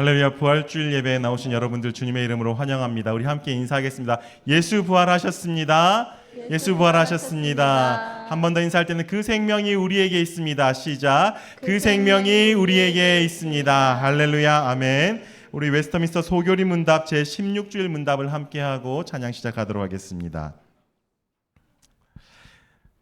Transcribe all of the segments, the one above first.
할렐루야. 부활주일 예배에 나오신 여러분들 주님의 이름으로 환영합니다. 우리 함께 인사하겠습니다. 예수 부활하셨습니다. 예수 부활하셨습니다. 한 번 더 인사할 때는 그 생명이 우리에게 있습니다. 시작. 그 생명이 우리에게 있습니다. 할렐루야. 아멘. 우리 웨스터민스터 소교리 문답 제16주일 문답을 함께하고 찬양 시작하도록 하겠습니다.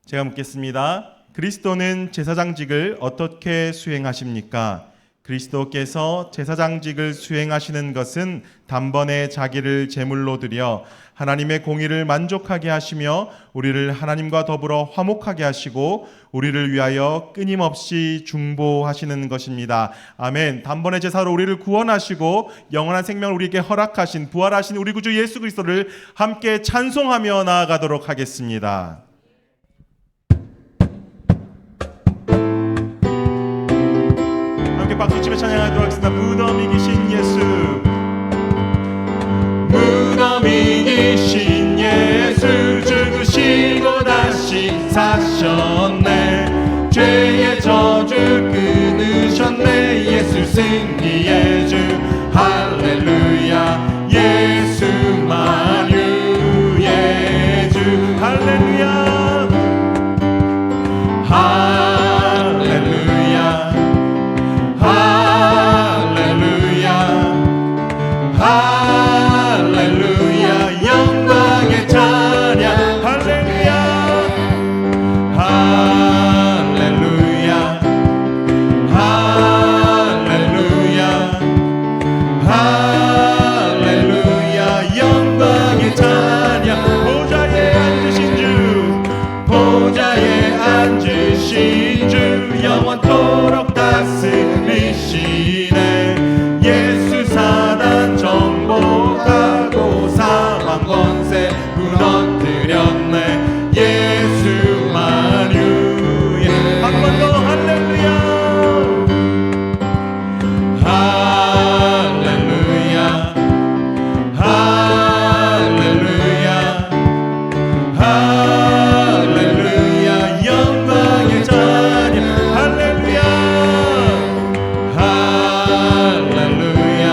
제가 묻겠습니다. 그리스도는 제사장직을 어떻게 수행하십니까? 그리스도께서 제사장직을 수행하시는 것은 단번에 자기를 제물로 드려 하나님의 공의를 만족하게 하시며 우리를 하나님과 더불어 화목하게 하시고 우리를 위하여 끊임없이 중보하시는 것입니다. 아멘. 단번에 제사로 우리를 구원하시고 영원한 생명을 우리에게 허락하신 부활하신 우리 구주 예수 그리스도를 함께 찬송하며 나아가도록 하겠습니다. 박수치며 찬양하도록 하겠습니다. 무덤 이기신 예수, 무덤 이기신 예수, 죽으시고 다시 사셨네. 죄의 저주 끊으셨네. 예수 승리의 주, 할렐루야. 예수 만유의 주, 할렐루야. 영원토록 다스리시네. 예수 사단 정복하고 사망 권세 무너뜨렸네. 예수 만유의 한 번 더 할렐루야. 할렐루야. 할렐루야. 할렐루야. 영광의 자녀 할렐루야. 할렐루야.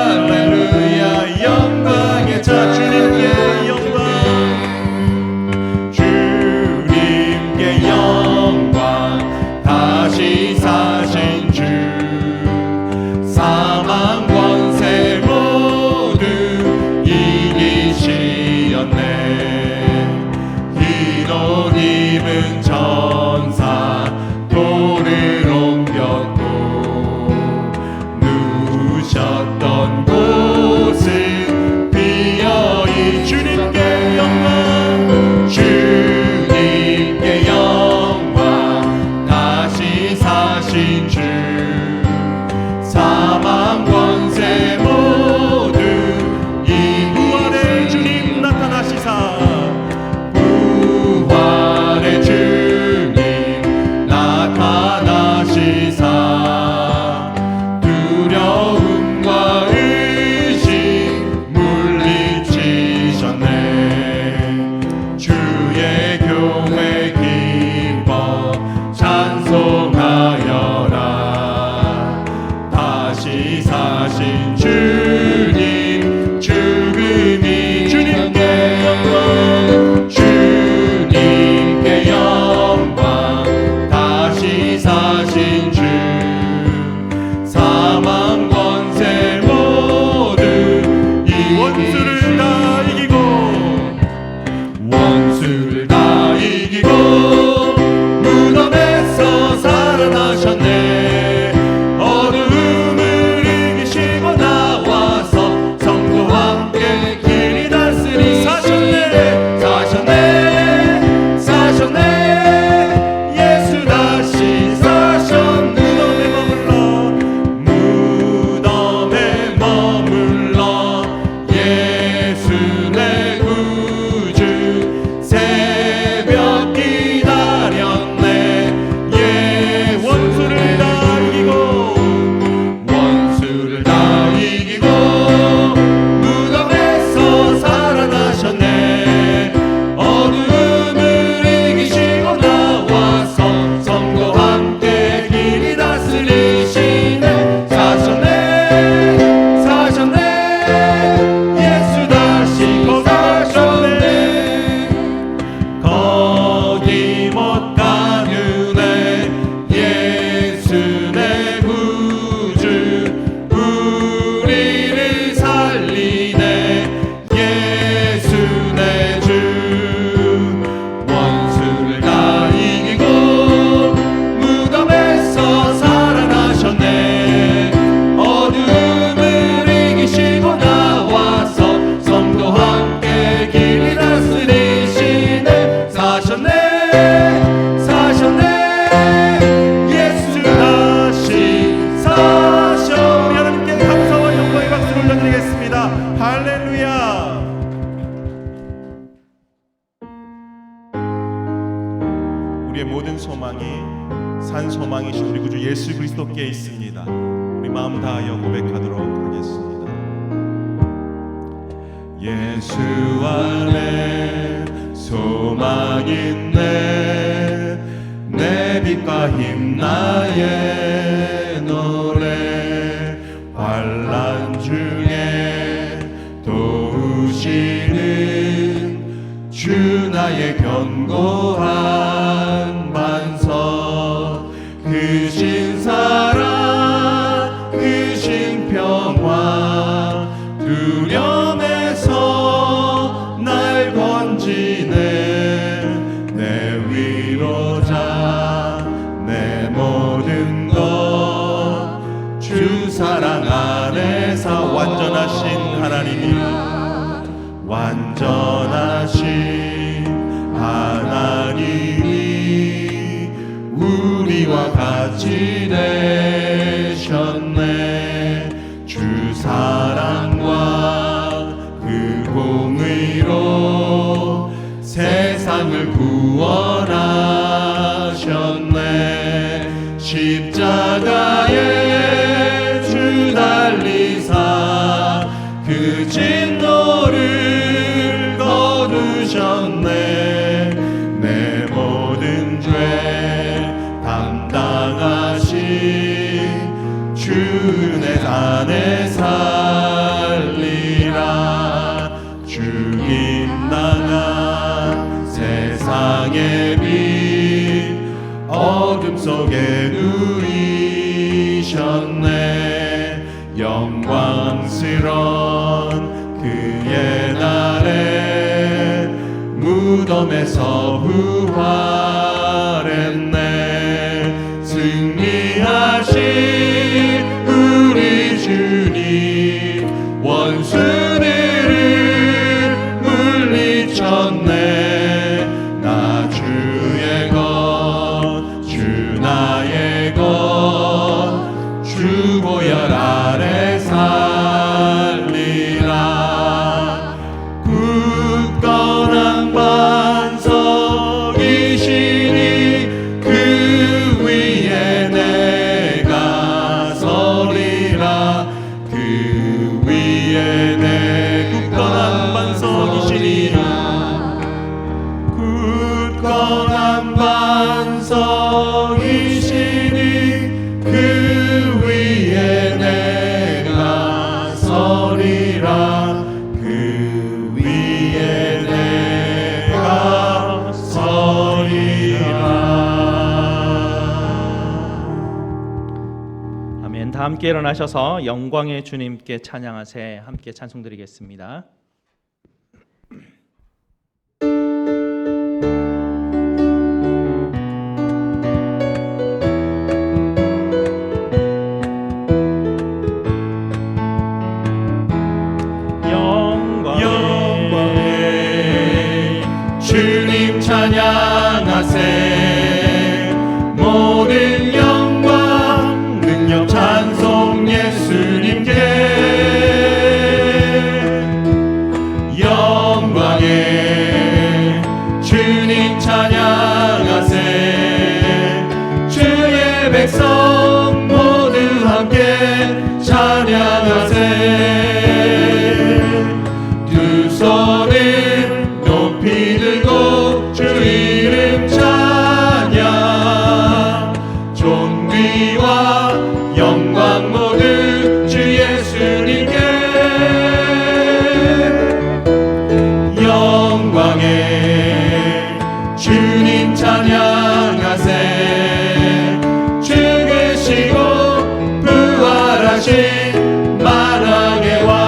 할렐루야. 영광의 자 주님께 영광, 주님께 영광. 다시 사신 주, 사망 권세 모두 이기시었네. 흰 옷 입은 천사 돌을 옮겼고 누우셨던 곳은 비어이. 주님께 영광, 주님께 영광. 다시 사신 주, 사망 권세 모두 이 부활의 주님 나타나시사. 부활의 주님 나타나시사. 두려움과 의심 물리치셨네. 주의 교회 기뻐 찬송하여라. 다시 사신 주님, 죽음이 주님께 영광, 주님께 영광. 다시 사신 주, 사망 권세 모두 이 원수를 다 이기고, 원수를 다 이기고 무덤에서 살아나셨네. 어둠을 이기시고 나와서 성도와 함께 길이 다스리 사셨네. 사셨네. 사셨네. 예수 다시 사셨네. 무덤에 머물러 예수 내 구주. 새벽 기다렸네. 예, 원수를 다 이기고, 원수를 다 이기고 무덤에서 살아나셨네. 어둠을 이기시고 나와서 우리의 모든 소망이 산 소망이신 우리 구주 예수 그리스도께 있습니다. 우리 마음 다하여 고백하도록 하겠습니다. 예수 안에 소망 있네, 내 빛과 힘 나의 노래, 환난 중에 도우시는 주 나의 견고한 반석, 크신 사랑 크신 평화 두려움에서 날 건지네, 내 위로자 내 모든 것 주 사랑 안에서 완전하신 하나님이, 완전하신 하나님이 우리와 같이 되셨네. 주 사랑과 그 공의로 세상을 구원하셨네. 십자가에 주 달리사 그 진노를 거두셨네. 내 모든 죄 담당하신 주 은혜 안에 살리라. 주님 나가 세상의 빛 어둠 속에 누이셨네. 영광스런 그의 날에 무덤에서 부활했네. 승리하신 우리 주님 원수들을 물리쳤네. 나 주의 것, 주 나의 것, 주 보혈 아래 살리라. 굳건한 반석이시니 그 위에 내가 서리라. 그 위에 내 굳건한 반석이시니, 굳건한 반석이시니 그 위에 내가 서리라. 그 위에 내가 서리라. 아멘. 다 함께 일어나셔서 영광의 주님께 찬양하세. 함께 찬송드리겠습니다. 주님 찬양하세. 모든 영광 능력 찬송 예수님께. 영광에 주님 찬양하세. 주의 백성 모두 함께 찬양하세. 두 손을 높이 들고 주 이름 찬양. 존귀와 영광 모두 주 예수님께. 영광에 주님 찬양하세. 죽으시고 부활하신 만왕의 왕.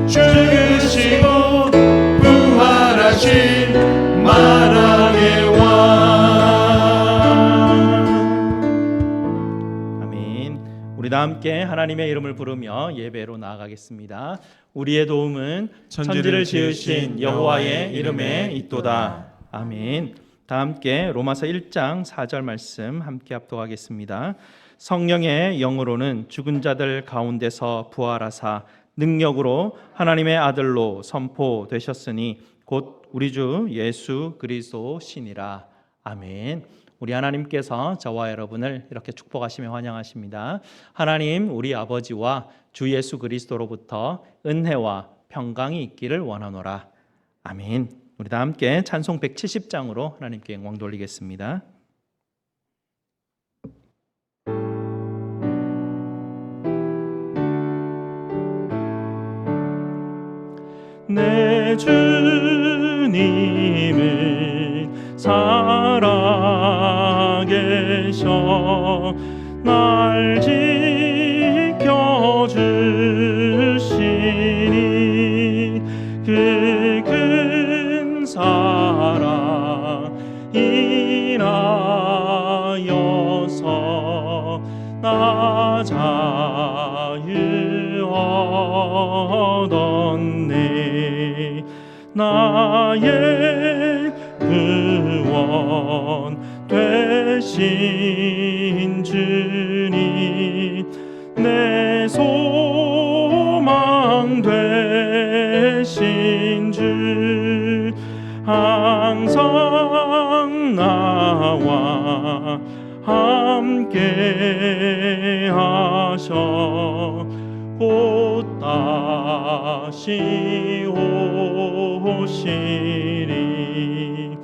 죽으시고 부활하신 만왕의 왕. 아멘. 우리 다 함께 하나님의 이름을 부르며 예배로 나아가겠습니다. 우리의 도움은 천지를 지으신 여호와의 이름에 있도다. 아멘. 다 함께 로마서 1장 4절 말씀 함께 합독하겠습니다. 성령의 영으로는 죽은 자들 가운데서 부활하사 능력으로 하나님의 아들로 선포되셨으니 곧 우리 주 예수 그리스도시니라. 아멘. 우리 하나님께서 저와 여러분을 이렇게 축복하시며 환영하십니다. 하나님 우리 아버지와 주 예수 그리스도로부터 은혜와 평강이 있기를 원하노라. 아멘. 우리 다 함께 찬송 170장으로 하나님께 영광 돌리겠습니다. 내 주님은 살아계셔 날 지켜주시니 그 큰 사랑 인하여서 나 자유 얻었네. 나의 구원 되신 주님 내 소망 되신 주 항상 나와 함께 하셔 곧 다시 오시리.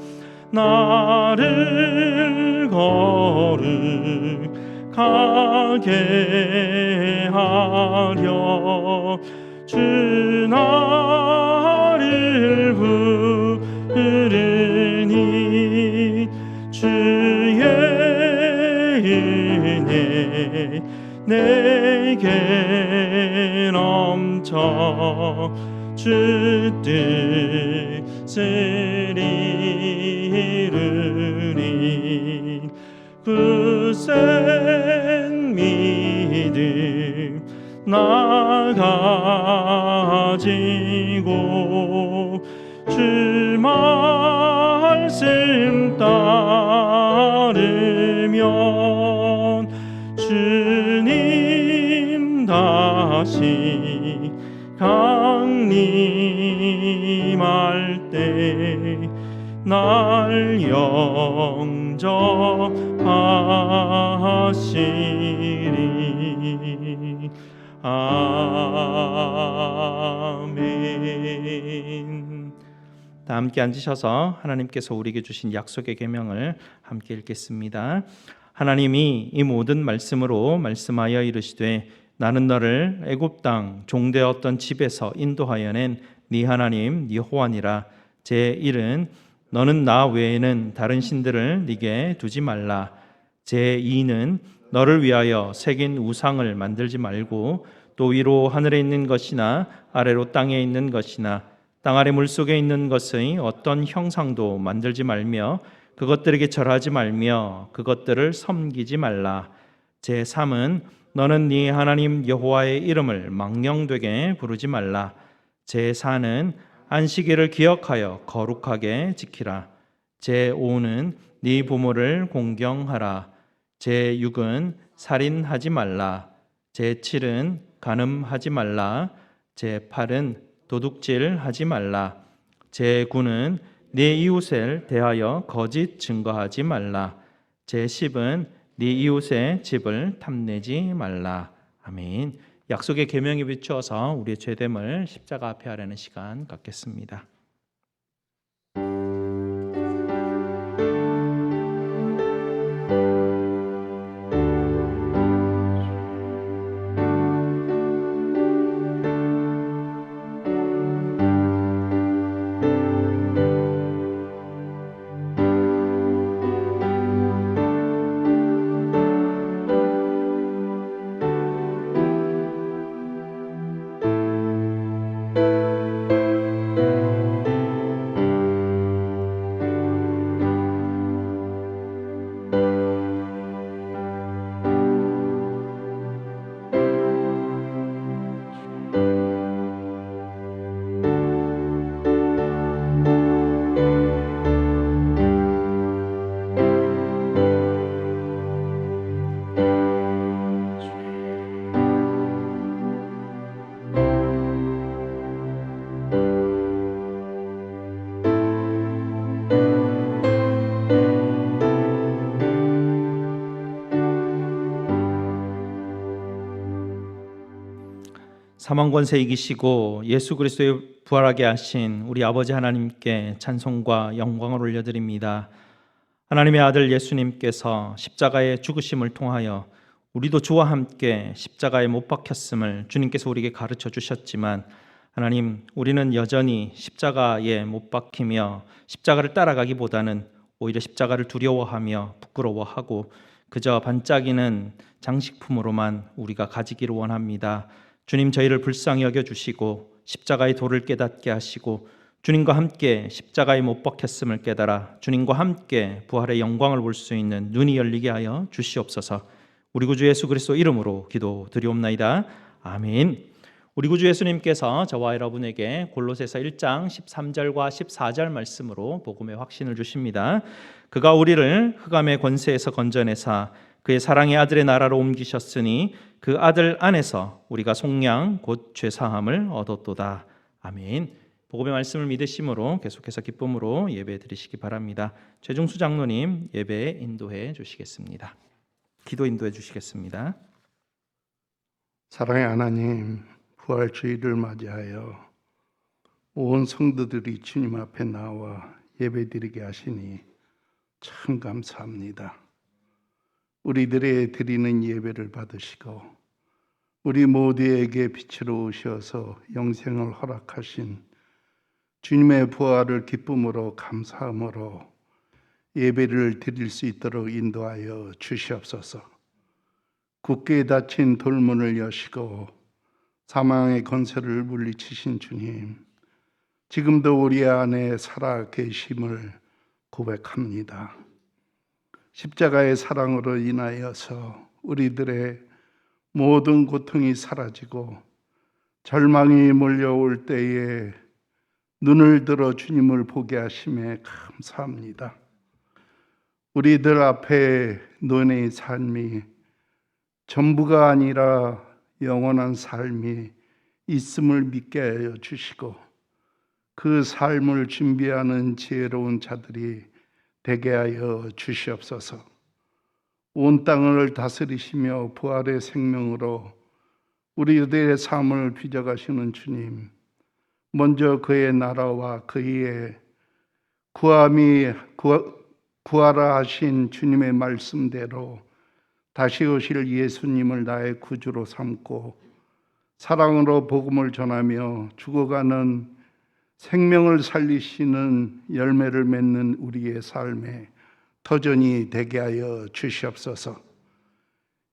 나를 거룩하게 하려 주 나를 부르니 주의 은혜 내게 넘쳐 주 뜻을 이루니 굳센 믿음 나 가지고 주 말씀 따르면 주님 다시 강림할 때 날 영접하시리. 아멘. 다 함께 앉으셔서 하나님께서 우리에게 주신 약속의 계명을 함께 읽겠습니다. 하나님이 이 모든 말씀으로 말씀하여 이르시되 나는 너를 애굽 땅 종되었던 집에서 인도하여 낸 네 하나님 여호와니라. 제 1은 너는 나 외에는 다른 신들을 네게 두지 말라. 제 2는 너를 위하여 새긴 우상을 만들지 말고 또 위로 하늘에 있는 것이나 아래로 땅에 있는 것이나 땅 아래 물속에 있는 것의 어떤 형상도 만들지 말며 그것들에게 절하지 말며 그것들을 섬기지 말라. 제 3은 너는 네 하나님 여호와의 이름을 망령되게 부르지 말라. 제 4는 안식일을 기억하여 거룩하게 지키라. 제 5는 네 부모를 공경하라. 제 6은 살인하지 말라. 제 7은 간음하지 말라. 제 8은 도둑질하지 말라. 제 9는 네 이웃을 대하여 거짓 증거하지 말라. 제 10은 네 이웃의 집을 탐내지 말라. 아멘. 약속의 계명에 비추어서 우리의 죄됨을 십자가 앞에 하려는 시간 갖겠습니다. 사망 권세 이기시고 예수 그리스도의 부활하게 하신 우리 아버지 하나님께 찬송과 영광을 올려드립니다. 하나님의 아들 예수님께서 십자가의 죽으심을 통하여 우리도 주와 함께 십자가에 못 박혔음을 주님께서 우리에게 가르쳐 주셨지만, 하나님, 우리는 여전히 십자가에 못 박히며 십자가를 따라가기보다는 오히려 십자가를 두려워하며 부끄러워하고 그저 반짝이는 장식품으로만 우리가 가지기를 원합니다. 주님, 저희를 불쌍히 여겨주시고 십자가의 도를 깨닫게 하시고 주님과 함께 십자가에 못 박혔음을 깨달아 주님과 함께 부활의 영광을 볼 수 있는 눈이 열리게 하여 주시옵소서. 우리 구주 예수 그리스도 이름으로 기도드리옵나이다. 아멘. 우리 구주 예수님께서 저와 여러분에게 골로새서 1장 13절과 14절 말씀으로 복음의 확신을 주십니다. 그가 우리를 흑암의 권세에서 건져내사 그의 사랑의 아들의 나라로 옮기셨으니 그 아들 안에서 우리가 속량 곧 죄사함을 얻었도다. 아멘. 복음의 말씀을 믿으심으로 계속해서 기쁨으로 예배 드리시기 바랍니다. 최중수 장로님 예배에 인도해 주시겠습니다. 기도 인도해 주시겠습니다. 사랑의 하나님, 부활주의를 맞이하여 온 성도들이 주님 앞에 나와 예배드리게 하시니 참 감사합니다. 우리들의 드리는 예배를 받으시고 우리 모두에게 빛으로 오셔서 영생을 허락하신 주님의 부활을 기쁨으로 감사함으로 예배를 드릴 수 있도록 인도하여 주시옵소서. 굳게 닫힌 돌문을 여시고 사망의 권세를 물리치신 주님, 지금도 우리 안에 살아 계심을 고백합니다. 십자가의 사랑으로 인하여서 우리들의 모든 고통이 사라지고 절망이 몰려올 때에 눈을 들어 주님을 보게 하심에 감사합니다. 우리들 앞에 너의 삶이 전부가 아니라 영원한 삶이 있음을 믿게 하여 주시고 그 삶을 준비하는 지혜로운 자들이 되게 하여 주시옵소서. 온 땅을 다스리시며 부활의 생명으로 우리들의 삶을 빚어가시는 주님, 먼저 그의 나라와 그의 구하하신 주님의 말씀대로 다시 오실 예수님을 나의 구주로 삼고 사랑으로 복음을 전하며 죽어가는 생명을 살리시는 열매를 맺는 우리의 삶에 터전이 되게 하여 주시옵소서.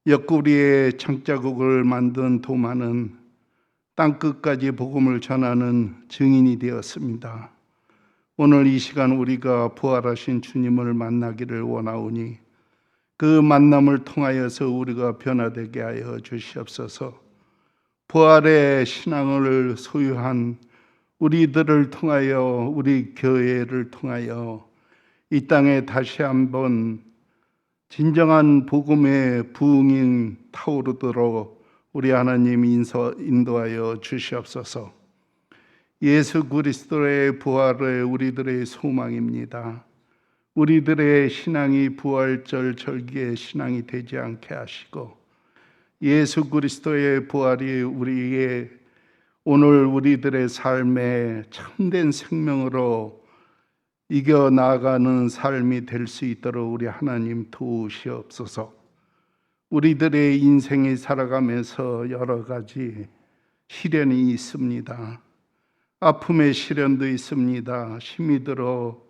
옆구리에 창자국을 만든 도마는 땅끝까지 복음을 전하는 증인이 되었습니다. 오늘 이 시간 우리가 부활하신 주님을 만나기를 원하오니 그 만남을 통하여서 우리가 변화되게 하여 주시옵소서. 부활의 신앙을 소유한 우리들을 통하여 우리 교회를 통하여 이 땅에 다시 한번 진정한 복음의 부흥이 타오르도록 우리 하나님 인도하여 주시옵소서. 예수 그리스도의 부활의 우리들의 소망입니다. 우리들의 신앙이 부활절 절기의 신앙이 되지 않게 하시고 예수 그리스도의 부활이 우리의 오늘 우리들의 삶에 참된 생명으로 이겨나가는 삶이 될 수 있도록 우리 하나님 도우시옵소서. 우리들의 인생이 살아가면서 여러 가지 시련이 있습니다. 아픔의 시련도 있습니다. 힘이 들어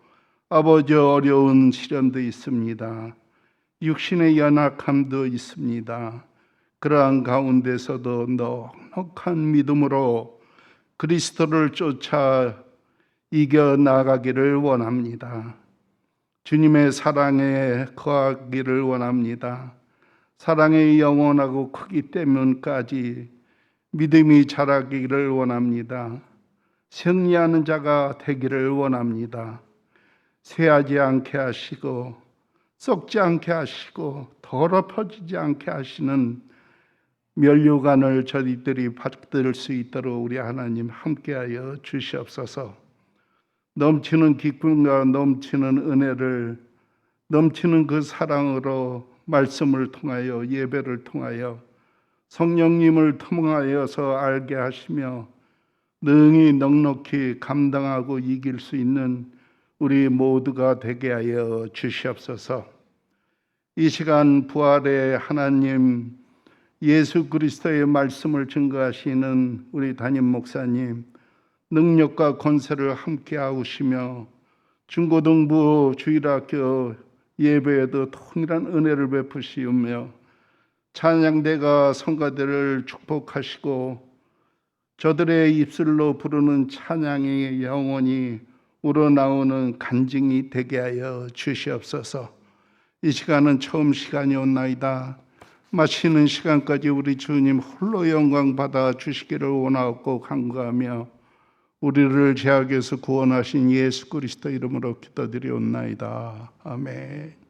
아버지 어려운 시련도 있습니다. 육신의 연약함도 있습니다. 그러한 가운데서도 넉넉한 믿음으로 그리스도를 쫓아 이겨나가기를 원합니다. 주님의 사랑에 거하기를 원합니다. 사랑이 영원하고 크기 때문까지 믿음이 자라기를 원합니다. 승리하는 자가 되기를 원합니다. 쇠하지 않게 하시고 썩지 않게 하시고 더럽혀지지 않게 하시는 면류관을 저희들이 받들 수 있도록 우리 하나님 함께하여 주시옵소서. 넘치는 기쁨과 넘치는 은혜를 넘치는 그 사랑으로 말씀을 통하여 예배를 통하여 성령님을 통하여서 알게 하시며 능히 넉넉히 감당하고 이길 수 있는 우리 모두가 되게 하여 주시옵소서. 이 시간 부활의 하나님 예수 그리스도의 말씀을 증거하시는 우리 담임 목사님 능력과 권세를 함께 하시며 중고등부 주일학교 예배에도 동일한 은혜를 베푸시며 찬양대가 성가대를 축복하시고 저들의 입술로 부르는 찬양이 영원히 우러나오는 간증이 되게 하여 주시옵소서. 이 시간은 처음 시간이었나이다. 마치는 시간까지 우리 주님 홀로 영광 받아 주시기를 원하고 간구하며 우리를 죄악에서 구원하신 예수 그리스도 이름으로 기도드리옵나이다. 아멘.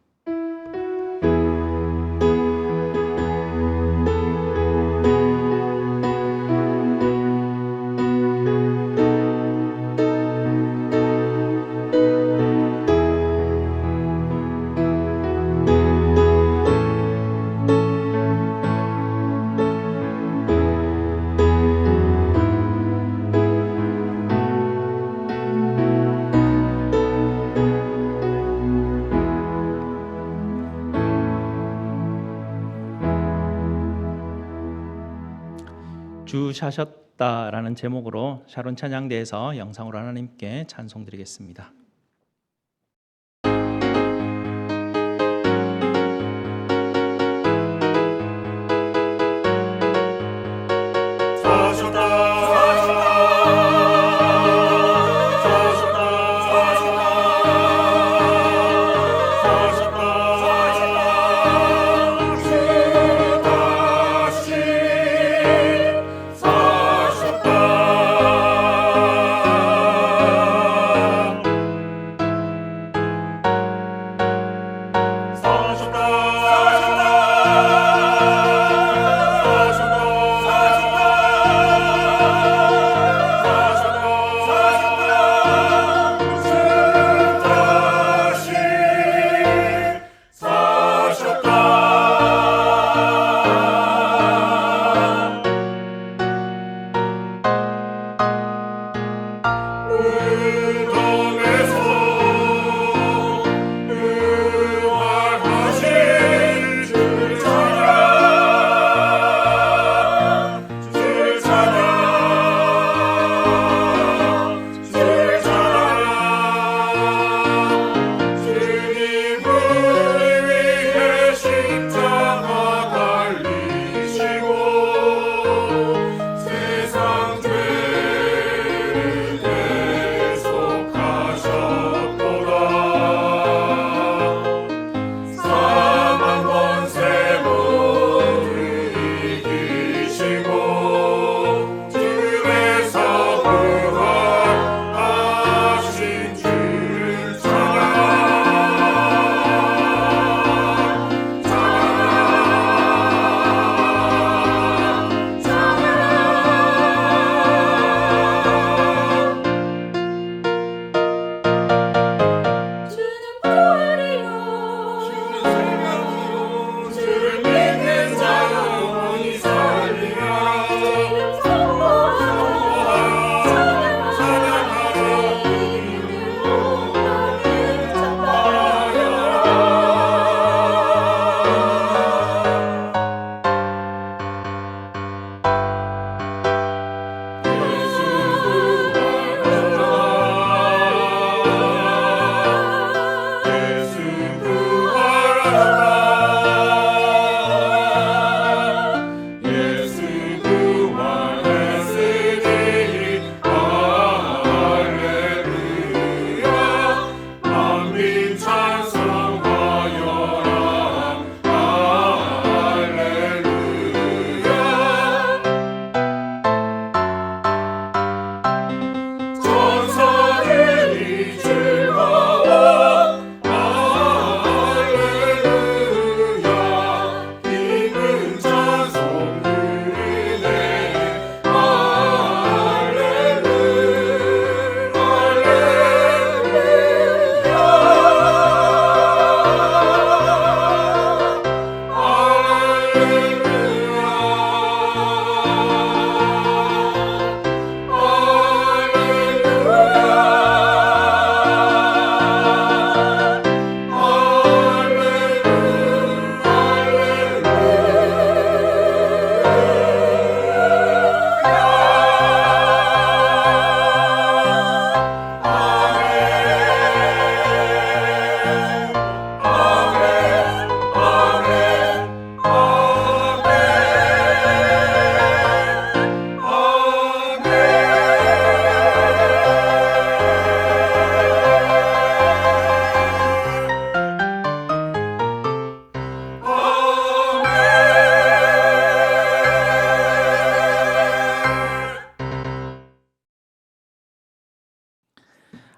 주 사셨다라는 제목으로 샤론 찬양대에서 영상으로 하나님께 찬송드리겠습니다.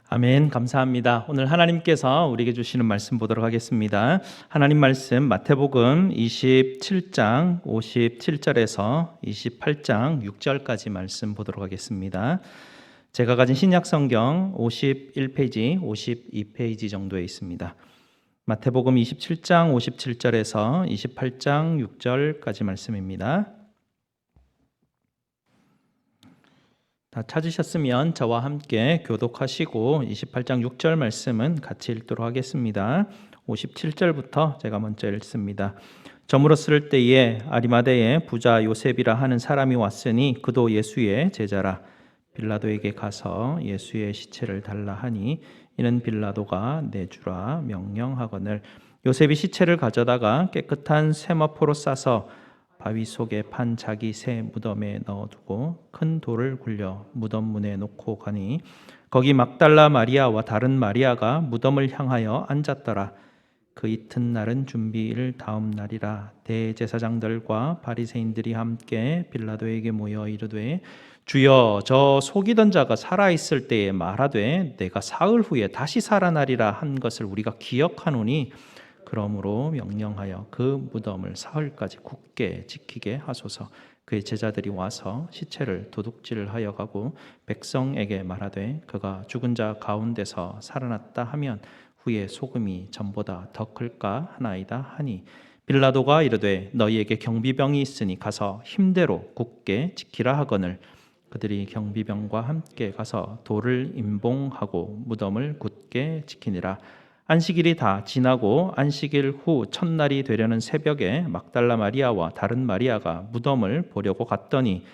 아멘. 감사합니다. 오늘 하나님께서 우리에게 주시는 말씀 보도록 하겠습니다. 하나님 말씀 마태복음 27장 57절에서 28장 6절까지 말씀 보도록 하겠습니다. 제가 가진 신약 성경 51페이지, 52페이지 정도에 있습니다. 마태복음 27장 57절에서 28장 6절까지 말씀입니다. 다 찾으셨으면 저와 함께 교독하시고 28장 6절 말씀은 같이 읽도록 하겠습니다. 57절부터 제가 먼저 읽습니다. 저물었을 때에 아리마대의 부자 요셉이라 하는 사람이 왔으니 그도 예수의 제자라. 빌라도에게 가서 예수의 시체를 달라 하니 이는 빌라도가 내주라 명령하거늘 요셉이 시체를 가져다가 깨끗한 세마포로 싸서 바위 속에 판 자기 새 무덤에 넣어두고 큰 돌을 굴려 무덤 문에 놓고 가니 거기 막달라 마리아와 다른 마리아가 무덤을 향하여 앉았더라. 그 이튿날은 준비일 다음 날이라. 대제사장들과 바리새인들이 함께 빌라도에게 모여 이르되 주여, 저 속이던 자가 살아있을 때에 말하되 내가 사흘 후에 다시 살아나리라 한 것을 우리가 기억하노니 그러므로 명령하여 그 무덤을 사흘까지 굳게 지키게 하소서. 그의 제자들이 와서 시체를 도둑질하여 가고 백성에게 말하되 그가 죽은 자 가운데서 살아났다 하면 후에 소금이 전보다 더 클까 하나이다 하니 빌라도가 이르되 너희에게 경비병이 있으니 가서 힘대로 굳게 지키라 하거늘 그들이 경비병과 함께 가서 돌을 임봉하고 무덤을 굳게 지키니라. 안식일이 다 지나고 안식일 후 첫날이 되려는 새벽에 막달라 마리아와 다른 마리아가 무덤을 보려고 갔더니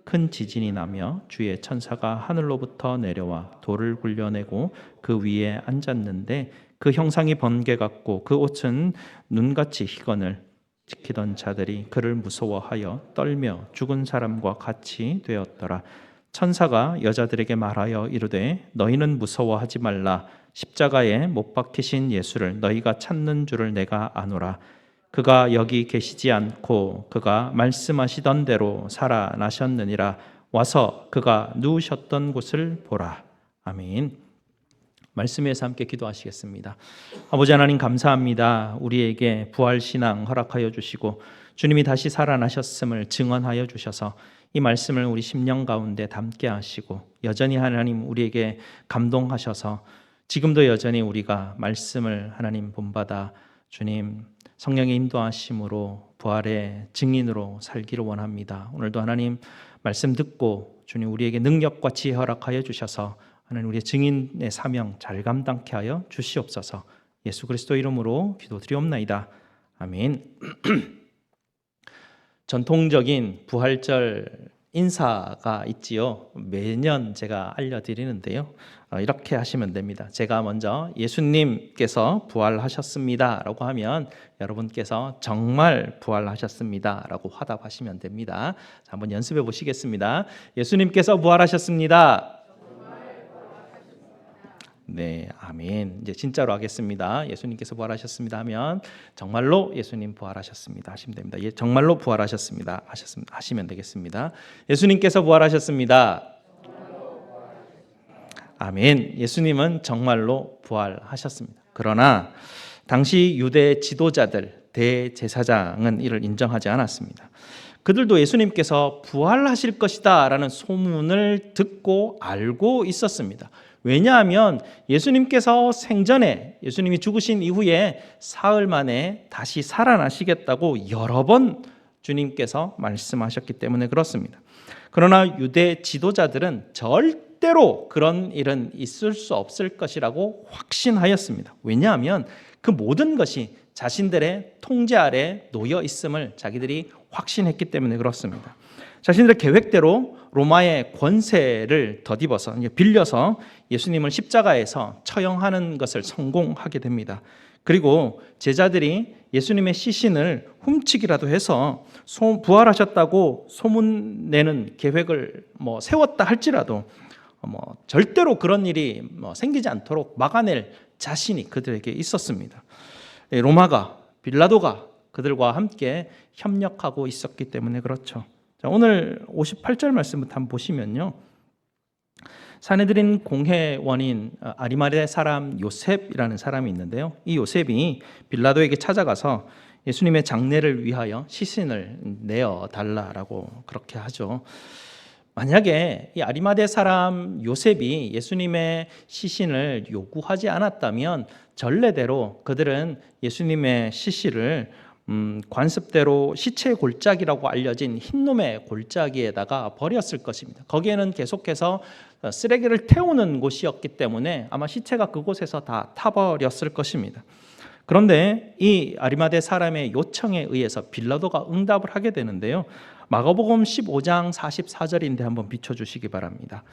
큰 지진이 나며 주의 천사가 하늘로부터 내려와 돌을 굴려내고 그 위에 앉았는데 그 형상이 번개 같고 그 옷은 눈같이 희거늘 지키던 자들이 그를 무서워하여 떨며 죽은 사람과 같이 되었더라. 천사가 여자들에게 말하여 이르되 너희는 무서워하지 말라. 십자가에 못 박히신 예수를 너희가 찾는 줄을 내가 아노라. 그가 여기 계시지 않고 그가 말씀하시던 대로 살아나셨느니라. 와서 그가 누우셨던 곳을 보라. 아멘. 말씀에서 함께 기도하시겠습니다. 아버지 하나님 감사합니다. 우리에게 부활신앙 허락하여 주시고 주님이 다시 살아나셨음을 증언하여 주셔서 이 말씀을 우리 심령 가운데 담게 하시고 여전히 하나님 우리에게 감동하셔서 지금도 여전히 우리가 말씀을 하나님 본받아 주님 성령의 인도하심으로 부활의 증인으로 살기를 원합니다. 오늘도 하나님 말씀 듣고 주님 우리에게 능력과 지혜 허락하여 주셔서 하나님 우리의 증인의 사명 잘 감당케 하여 주시옵소서. 예수 그리스도 이름으로 기도드리옵나이다. 아멘. 전통적인 부활절 인사가 있지요. 매년 제가 알려드리는데요. 이렇게 하시면 됩니다. 제가 먼저 예수님께서 부활하셨습니다 라고 하면 여러분께서 정말 부활하셨습니다 라고 화답하시면 됩니다. 자, 한번 연습해 보시겠습니다. 예수님께서 부활하셨습니다. 네, 아멘. 이제 진짜로 하겠습니다. 예수님께서 부활하셨습니다 하면 정말로 예수님 부활하셨습니다 하시면 됩니다. 예, 정말로 부활하셨습니다 하시면 되겠습니다. 예수님께서 부활하셨습니다. 아멘. 예수님은 정말로 부활하셨습니다. 그러나 당시 유대 지도자들, 대제사장은 이를 인정하지 않았습니다. 그들도 예수님께서 부활하실 것이다 라는 소문을 듣고 알고 있었습니다. 왜냐하면 예수님께서 생전에 예수님이 죽으신 이후에 사흘 만에 다시 살아나시겠다고 여러 번 주님께서 말씀하셨기 때문에 그렇습니다. 그러나 유대 지도자들은 절대로 그런 일은 있을 수 없을 것이라고 확신하였습니다. 왜냐하면 그 모든 것이 자신들의 통제 아래 놓여 있음을 자기들이 확신했기 때문에 그렇습니다. 자신들의 계획대로 로마의 권세를 덧입어서 빌려서 예수님을 십자가에서 처형하는 것을 성공하게 됩니다. 그리고 제자들이 예수님의 시신을 훔치기라도 해서 부활하셨다고 소문내는 계획을 세웠다 할지라도 절대로 그런 일이 생기지 않도록 막아낼 자신이 그들에게 있었습니다. 로마가 빌라도가 그들과 함께 협력하고 있었기 때문에 그렇죠. 자, 오늘 58절 말씀부터 한번 보시면요. 사내들인 공회원인 아리마대 사람 요셉이라는 사람이 있는데요. 이 요셉이 빌라도에게 찾아가서 예수님의 장례를 위하여 시신을 내어 달라라고 그렇게 하죠. 만약에 이 아리마대 사람 요셉이 예수님의 시신을 요구하지 않았다면 전례대로 그들은 예수님의 시신을 관습대로 시체 골짜기라고 알려진 흰놈의 골짜기에다가 버렸을 것입니다. 거기에는 계속해서 쓰레기를 태우는 곳이었기 때문에 아마 시체가 그곳에서 다 타버렸을 것입니다. 그런데 이 아리마대 사람의 요청에 의해서 빌라도가 응답을 하게 되는데요. 마가복음 15장 44절인데 한번 비춰주시기 바랍니다.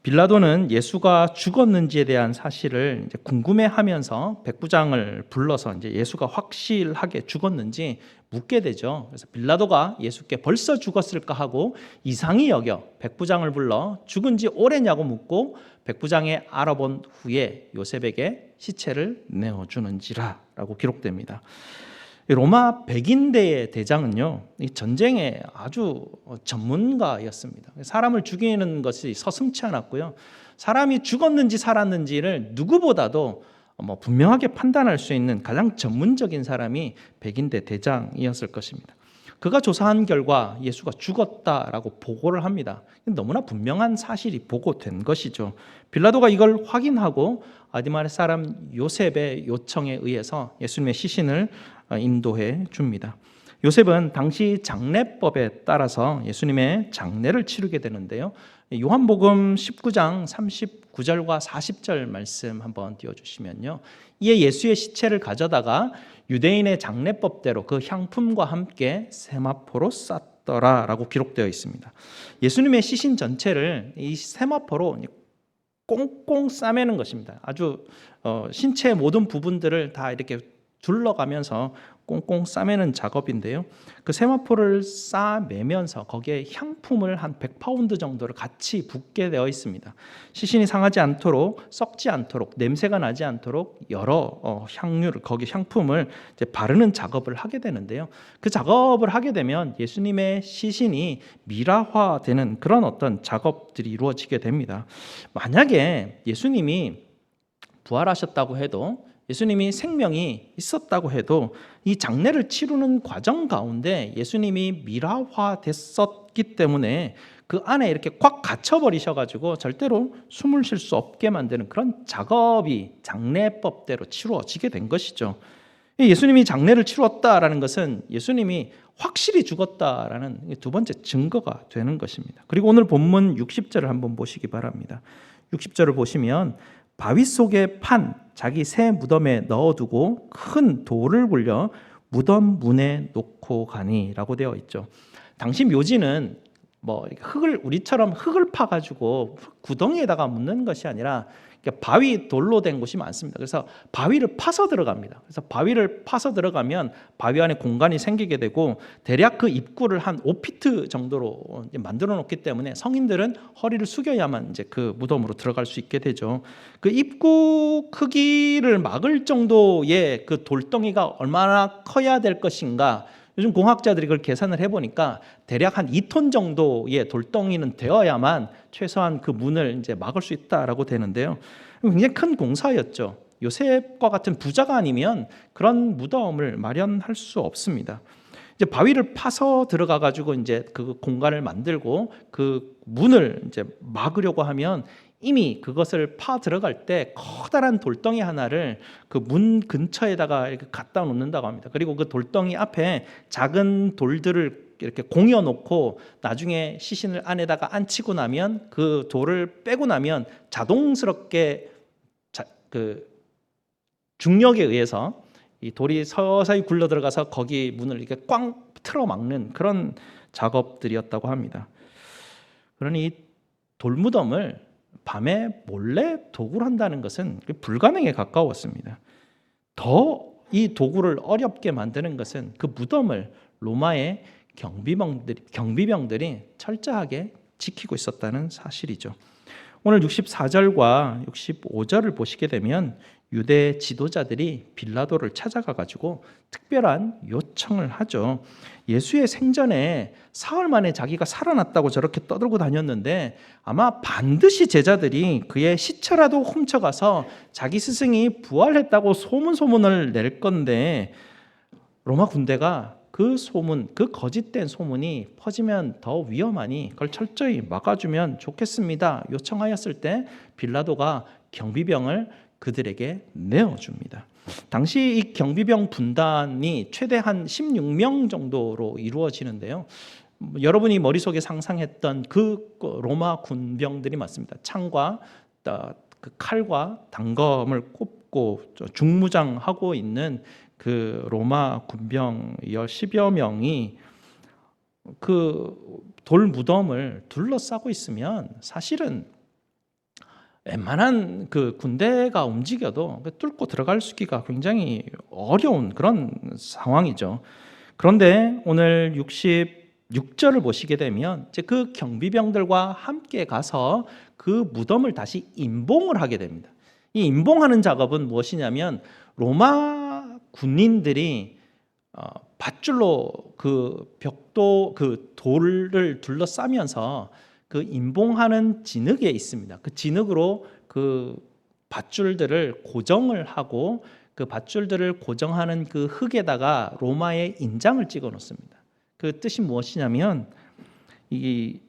빌라도는 예수가 죽었는지에 대한 사실을 이제 궁금해하면서 백부장을 불러서 이제 예수가 확실하게 죽었는지 묻게 되죠. 그래서 빌라도가 예수께 벌써 죽었을까 하고 이상히 여겨 백부장을 불러 죽은지 오래냐고 묻고 백부장이 알아본 후에 요셉에게 시체를 내어주는지라라고 기록됩니다. 로마 백인대의 대장은요, 이 전쟁의 아주 전문가였습니다. 사람을 죽이는 것이 서슴지 않았고요. 사람이 죽었는지 살았는지를 누구보다도 분명하게 판단할 수 있는 가장 전문적인 사람이 백인대 대장이었을 것입니다. 그가 조사한 결과 예수가 죽었다라고 보고를 합니다. 너무나 분명한 사실이 보고된 것이죠. 빌라도가 이걸 확인하고 아리마대 사람 요셉의 요청에 의해서 예수님의 시신을 인도해 줍니다. 요셉은 당시 장례법에 따라서 예수님의 장례를 치르게 되는데요. 요한복음 19장 39절과 40절 말씀 한번 띄워주시면요. 이에 예수의 시체를 가져다가 유대인의 장례법대로 그 향품과 함께 세마포로 쌌더라라고 기록되어 있습니다. 예수님의 시신 전체를 이 세마포로 꽁꽁 싸매는 것입니다. 아주 신체의 모든 부분들을 다 이렇게 둘러가면서 꽁꽁 싸매는 작업인데요. 그 세마포를 싸매면서 거기에 향품을 한 100파운드 정도를 같이 붓게 되어 있습니다. 시신이 상하지 않도록, 썩지 않도록, 냄새가 나지 않도록 여러 향유를, 거기 향품을 이제 바르는 작업을 하게 되는데요. 그 작업을 하게 되면 예수님의 시신이 미라화되는 그런 어떤 작업들이 이루어지게 됩니다. 만약에 예수님이 부활하셨다고 해도, 예수님이 생명이 있었다고 해도 이 장례를 치르는 과정 가운데 예수님이 미라화됐었기 때문에 그 안에 이렇게 꽉 갇혀버리셔가지고 절대로 숨을 쉴 수 없게 만드는 그런 작업이 장례법대로 치루어지게 된 것이죠. 예수님이 장례를 치루었다라는 것은 예수님이 확실히 죽었다라는 두 번째 증거가 되는 것입니다. 그리고 오늘 본문 60절을 한번 보시기 바랍니다. 60절을 보시면 바위 속에 판 자기 새 무덤에 넣어두고 큰 돌을 굴려 무덤 문에 놓고 가니라고 되어 있죠. 당시 묘지는 흙을, 우리처럼 흙을 파가지고 구덩이에다가 묻는 것이 아니라 바위 돌로 된 곳이 많습니다. 그래서 바위를 파서 들어갑니다. 그래서 바위를 파서 들어가면 바위 안에 공간이 생기게 되고 대략 그 입구를 한 5피트 정도로 만들어 놓기 때문에 성인들은 허리를 숙여야만 이제 그 무덤으로 들어갈 수 있게 되죠. 그 입구 크기를 막을 정도의 그 돌덩이가 얼마나 커야 될 것인가? 요즘 공학자들이 그걸 계산을 해보니까 대략 한 2톤 정도의 돌덩이는 되어야만 최소한 그 문을 이제 막을 수 있다라고 되는데요. 굉장히 큰 공사였죠. 요셉과 같은 부자가 아니면 그런 무덤을 마련할 수 없습니다. 이제 바위를 파서 들어가 가지고 이제 그 공간을 만들고 그 문을 이제 막으려고 하면 이미 그것을 파 들어갈 때 커다란 돌덩이 하나를 그 문 근처에다가 이렇게 갖다 놓는다고 합니다. 그리고 그 돌덩이 앞에 작은 돌들을 이렇게 공여 놓고 나중에 시신을 안에다가 앉히고 나면 그 돌을 빼고 나면 자동스럽게 그 중력에 의해서 이 돌이 서서히 굴러 들어가서 거기 문을 이렇게 꽝 틀어 막는 그런 작업들이었다고 합니다. 그러니 이 돌무덤을 밤에 몰래 도구를 한다는 것은 불가능에 가까웠습니다. 더 이 도구를 어렵게 만드는 것은 그 무덤을 로마의 경비병들이 철저하게 지키고 있었다는 사실이죠. 오늘 64절과 65절을 보시게 되면 유대 지도자들이 빌라도를 찾아가 가지고 특별한 요청을 하죠. 예수의 생전에 사흘 만에 자기가 살아났다고 저렇게 떠들고 다녔는데 아마 반드시 제자들이 그의 시체라도 훔쳐가서 자기 스승이 부활했다고 소문을 낼 건데 로마 군대가 그 소문, 그 거짓된 소문이 퍼지면 더 위험하니 그걸 철저히 막아주면 좋겠습니다 요청하였을 때 빌라도가 경비병을 그들에게 내어줍니다. 당시 이 경비병 분단이 최대 한 16명 정도로 이루어지는데요. 여러분이 머릿속에 상상했던 그 로마 군병들이 맞습니다. 창과 그 칼과 단검을 꼽고 중무장하고 있는 그 로마 군병 10여 명이 그 돌 무덤을 둘러싸고 있으면 사실은 웬만한 그 군대가 움직여도 뚫고 들어갈 수기가 굉장히 어려운 그런 상황이죠. 그런데 오늘 66절을 보시게 되면 이제 그 경비병들과 함께 가서 그 무덤을 다시 임봉을 하게 됩니다. 이 임봉하는 작업은 무엇이냐면 로마 군인들이 밧줄로 그 벽도 그 돌을 둘러싸면서 그 임봉하는 진흙에 있습니다. 그 진흙으로 그 밧줄들을 고정을 하고 그 밧줄들을 고정하는 그 흙에다가 로마의 인장을 찍어 놓습니다. 그 뜻이 무엇이냐면 이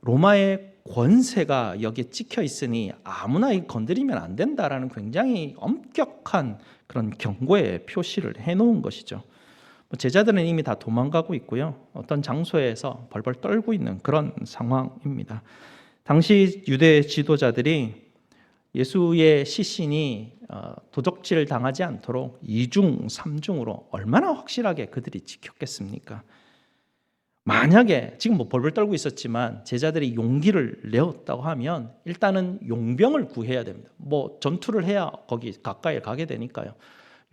로마의 권세가 여기에 찍혀 있으니 아무나 건드리면 안 된다라는 굉장히 엄격한 그런 경고의 표시를 해놓은 것이죠. 제자들은 이미 다 도망가고 있고요. 어떤 장소에서 벌벌 떨고 있는 그런 상황입니다. 당시 유대 지도자들이 예수의 시신이 도적질 당하지 않도록 2중, 3중으로 얼마나 확실하게 그들이 지켰겠습니까? 만약에 지금 뭐 벌벌 떨고 있었지만 제자들이 용기를 내었다고 하면 일단은 용병을 구해야 됩니다. 뭐 전투를 해야 거기 가까이 가게 되니까요.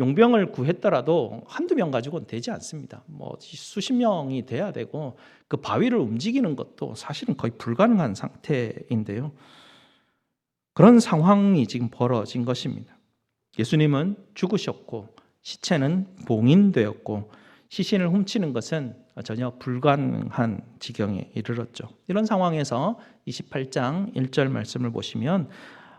용병을 구했더라도 한두 명 가지고는 되지 않습니다. 뭐 수십 명이 돼야 되고 그 바위를 움직이는 것도 사실은 거의 불가능한 상태인데요. 그런 상황이 지금 벌어진 것입니다. 예수님은 죽으셨고 시체는 봉인되었고 시신을 훔치는 것은 전혀 불가능한 지경에 이르렀죠. 이런 상황에서 28장 1절 말씀을 보시면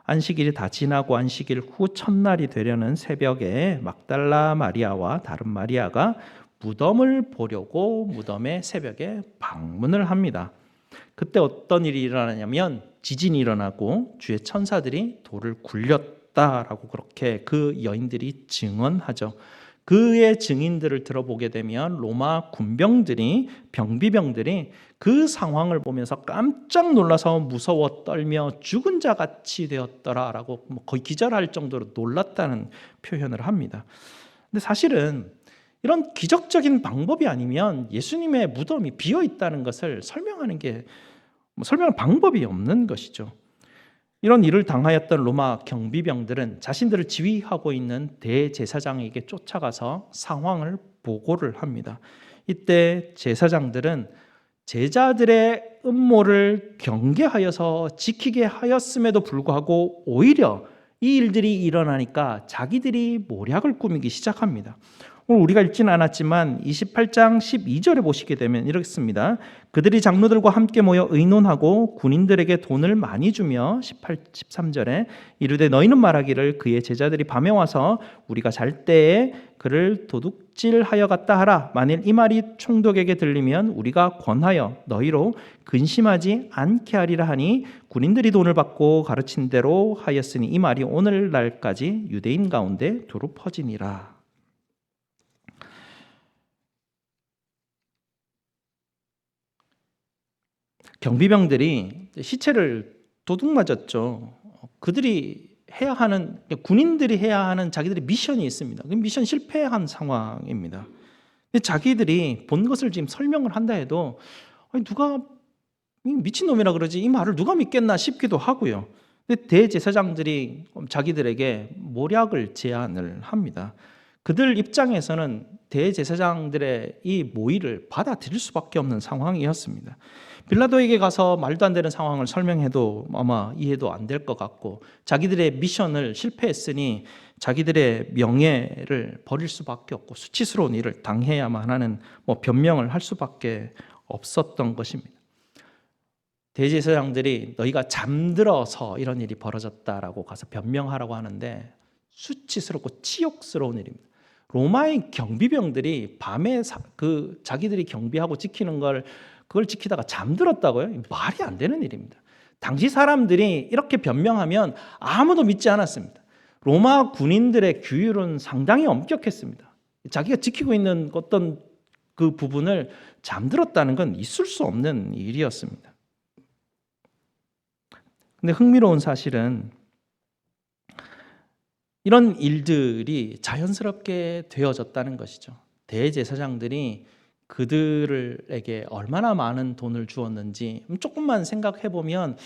안식일이 다 지나고 안식일 후 첫날이 되려는 새벽에 막달라 마리아와 다른 마리아가 무덤을 보려고 무덤에 새벽에 방문을 합니다. 그때 어떤 일이 일어나냐면 지진이 일어나고 주의 천사들이 돌을 굴렸다라고 그렇게 그 여인들이 증언하죠. 그의 증인들을 들어보게 되면 로마 군병들이 병비병들이 그 상황을 보면서 깜짝 놀라서 무서워 떨며 죽은 자 같이 되었더라라고 거의 기절할 정도로 놀랐다는 표현을 합니다. 근데 사실은 이런 기적적인 방법이 아니면 예수님의 무덤이 비어 있다는 것을 설명하는 게 설명할 방법이 없는 것이죠. 이런 일을 당하였던 로마 경비병들은 자신들을 지휘하고 있는 대제사장에게 쫓아가서 상황을 보고를 합니다. 이때 제사장들은 제자들의 음모를 경계하여서 지키게 하였음에도 불구하고 오히려 이 일들이 일어나니까 자기들이 모략을 꾸미기 시작합니다. 오늘 우리가 읽지는 않았지만 28장 12절에 보시게 되면 이렇습니다. 그들이 장로들과 함께 모여 의논하고 군인들에게 돈을 많이 주며 13절에 이르되 너희는 말하기를 그의 제자들이 밤에 와서 우리가 잘 때에 그를 도둑질하여 갔다 하라. 만일 이 말이 총독에게 들리면 우리가 권하여 너희로 근심하지 않게 하리라 하니 군인들이 돈을 받고 가르친 대로 하였으니 이 말이 오늘날까지 유대인 가운데 두루 퍼지니라. 경비병들이 시체를 도둑 맞았죠. 그들이 해야 하는 군인들이 해야 하는 자기들의 미션이 있습니다. 그 미션 실패한 상황입니다. 근데 자기들이 본 것을 지금 설명을 한다 해도 누가 미친놈이라 그러지 이 말을 누가 믿겠나 싶기도 하고요. 근데 대제사장들이 자기들에게 모략을 제안을 합니다. 그들 입장에서는 대제사장들의 이 모의를 받아들일 수밖에 없는 상황이었습니다. 빌라도에게 가서 말도 안 되는 상황을 설명해도 아마 이해도 안 될 것 같고, 자기들의 미션을 실패했으니 자기들의 명예를 버릴 수밖에 없고 수치스러운 일을 당해야만 하는 변명을 할 수밖에 없었던 것입니다. 대제사장들이 너희가 잠들어서 이런 일이 벌어졌다라고 가서 변명하라고 하는데 수치스럽고 치욕스러운 일입니다. 로마의 경비병들이 밤에 자기들이 경비하고 지키는 그걸 지키다가 잠들었다고요? 말이 안 되는 일입니다. 당시 사람들이 이렇게 변명하면 아무도 믿지 않았습니다. 로마 군인들의 규율은 상당히 엄격했습니다. 자기가 지키고 있는 어떤 그 부분을 잠들었다는 건 있을 수 없는 일이었습니다. 근데 흥미로운 사실은 이런 일들이 자연스럽게 되어졌다는 것이죠. 대제사장들이 그들에게 얼마나 많은 돈을 주었는지 조금만 생각해 보면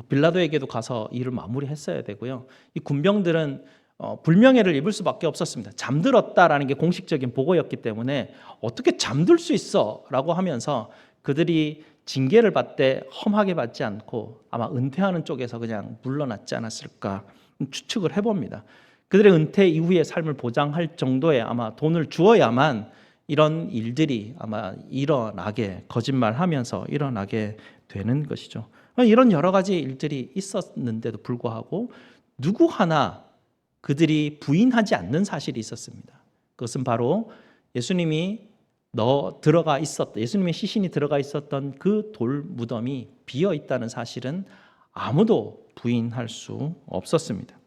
빌라도에게도 가서 일을 마무리했어야 되고요. 이 군병들은 불명예를 입을 수밖에 없었습니다. 잠들었다라는 게 공식적인 보고였기 때문에 어떻게 잠들 수 있어라고 하면서 그들이 징계를 받되 험하게 받지 않고 아마 은퇴하는 쪽에서 그냥 물러났지 않았을까 추측을 해봅니다. 그들의 은퇴 이후의 삶을 보장할 정도의 아마 돈을 주어야만 이런 일들이 아마 거짓말하면서 일어나게 되는 것이죠. 이런 여러 가지 일들이 있었는데도 불구하고 누구 하나 그들이 부인하지 않는 사실이 있었습니다. 그것은 바로 예수님의 시신이 들어가 있었던 그 돌 무덤이 비어 있다는 사실은 아무도 부인할 수 없었습니다.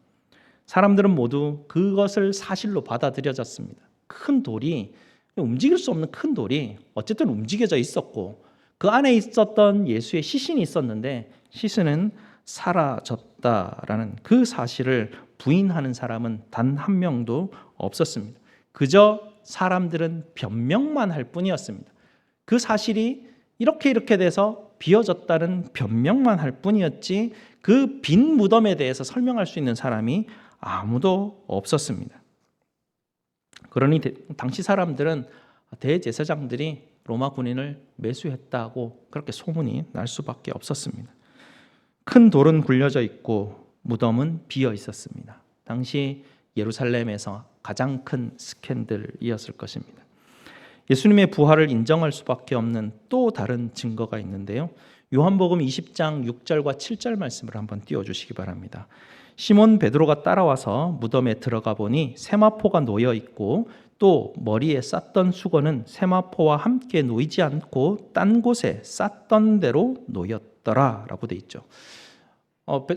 사람들은 모두 그것을 사실로 받아들여졌습니다. 큰 돌이, 움직일 수 없는 큰 돌이 어쨌든 움직여져 있었고 그 안에 있었던 예수의 시신이 있었는데 시신은 사라졌다라는 그 사실을 부인하는 사람은 단 한 명도 없었습니다. 그저 사람들은 변명만 할 뿐이었습니다. 그 사실이 이렇게 돼서 비어졌다는 변명만 할 뿐이었지 그 빈 무덤에 대해서 설명할 수 있는 사람이 아무도 없었습니다. 그러니 당시 사람들은 대제사장들이 로마 군인을 매수했다고 그렇게 소문이 날 수밖에 없었습니다. 큰 돌은 굴려져 있고 무덤은 비어 있었습니다. 당시 예루살렘에서 가장 큰 스캔들이었을 것입니다. 예수님의 부활을 인정할 수밖에 없는 또 다른 증거가 있는데요. 요한복음 20장 6절과 7절 말씀을 한번 띄워주시기 바랍니다. 시몬 베드로가 따라와서 무덤에 들어가 보니 세마포가 놓여 있고 또 머리에 쌌던 수건은 세마포와 함께 놓이지 않고 딴 곳에 쌌던 대로 놓였더라 라고 돼 있죠.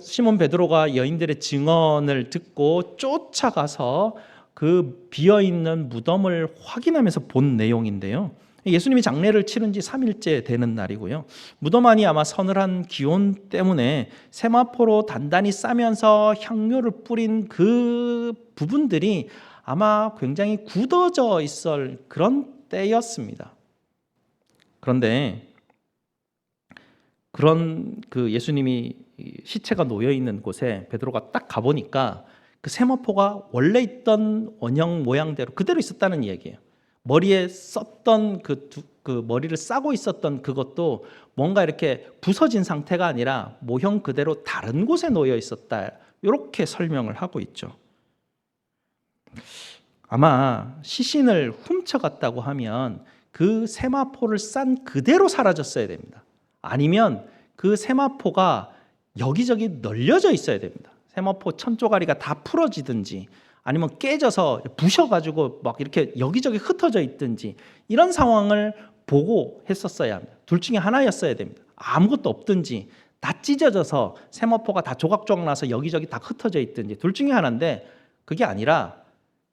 시몬 베드로가 여인들의 증언을 듣고 쫓아가서 그 비어있는 무덤을 확인하면서 본 내용인데요. 예수님이 장례를 치른 지 3일째 되는 날이고요. 무덤 안이 아마 서늘한 기온 때문에 세마포로 단단히 싸면서 향료를 뿌린 그 부분들이 아마 굉장히 굳어져 있을 그런 때였습니다. 그런데 그런 그 예수님이 시체가 놓여 있는 곳에 베드로가 딱 가보니까 그 세마포가 원래 있던 원형 모양대로 그대로 있었다는 얘기예요. 머리에 썼던 그 머리를 싸고 있었던 그것도 뭔가 이렇게 부서진 상태가 아니라 모형 그대로 다른 곳에 놓여 있었다. 이렇게 설명을 하고 있죠. 아마 시신을 훔쳐갔다고 하면 그 세마포를 싼 그대로 사라졌어야 됩니다. 아니면 그 세마포가 여기저기 널려져 있어야 됩니다. 세마포 천조가리가 다 풀어지든지 아니면 깨져서 부셔가지고 막 이렇게 여기저기 흩어져 있든지 이런 상황을 보고 했었어야 합니다. 둘 중에 하나였어야 됩니다. 아무것도 없든지 다 찢어져서 세마포가 다 조각조각 나서 여기저기 다 흩어져 있든지 둘 중에 하나인데 그게 아니라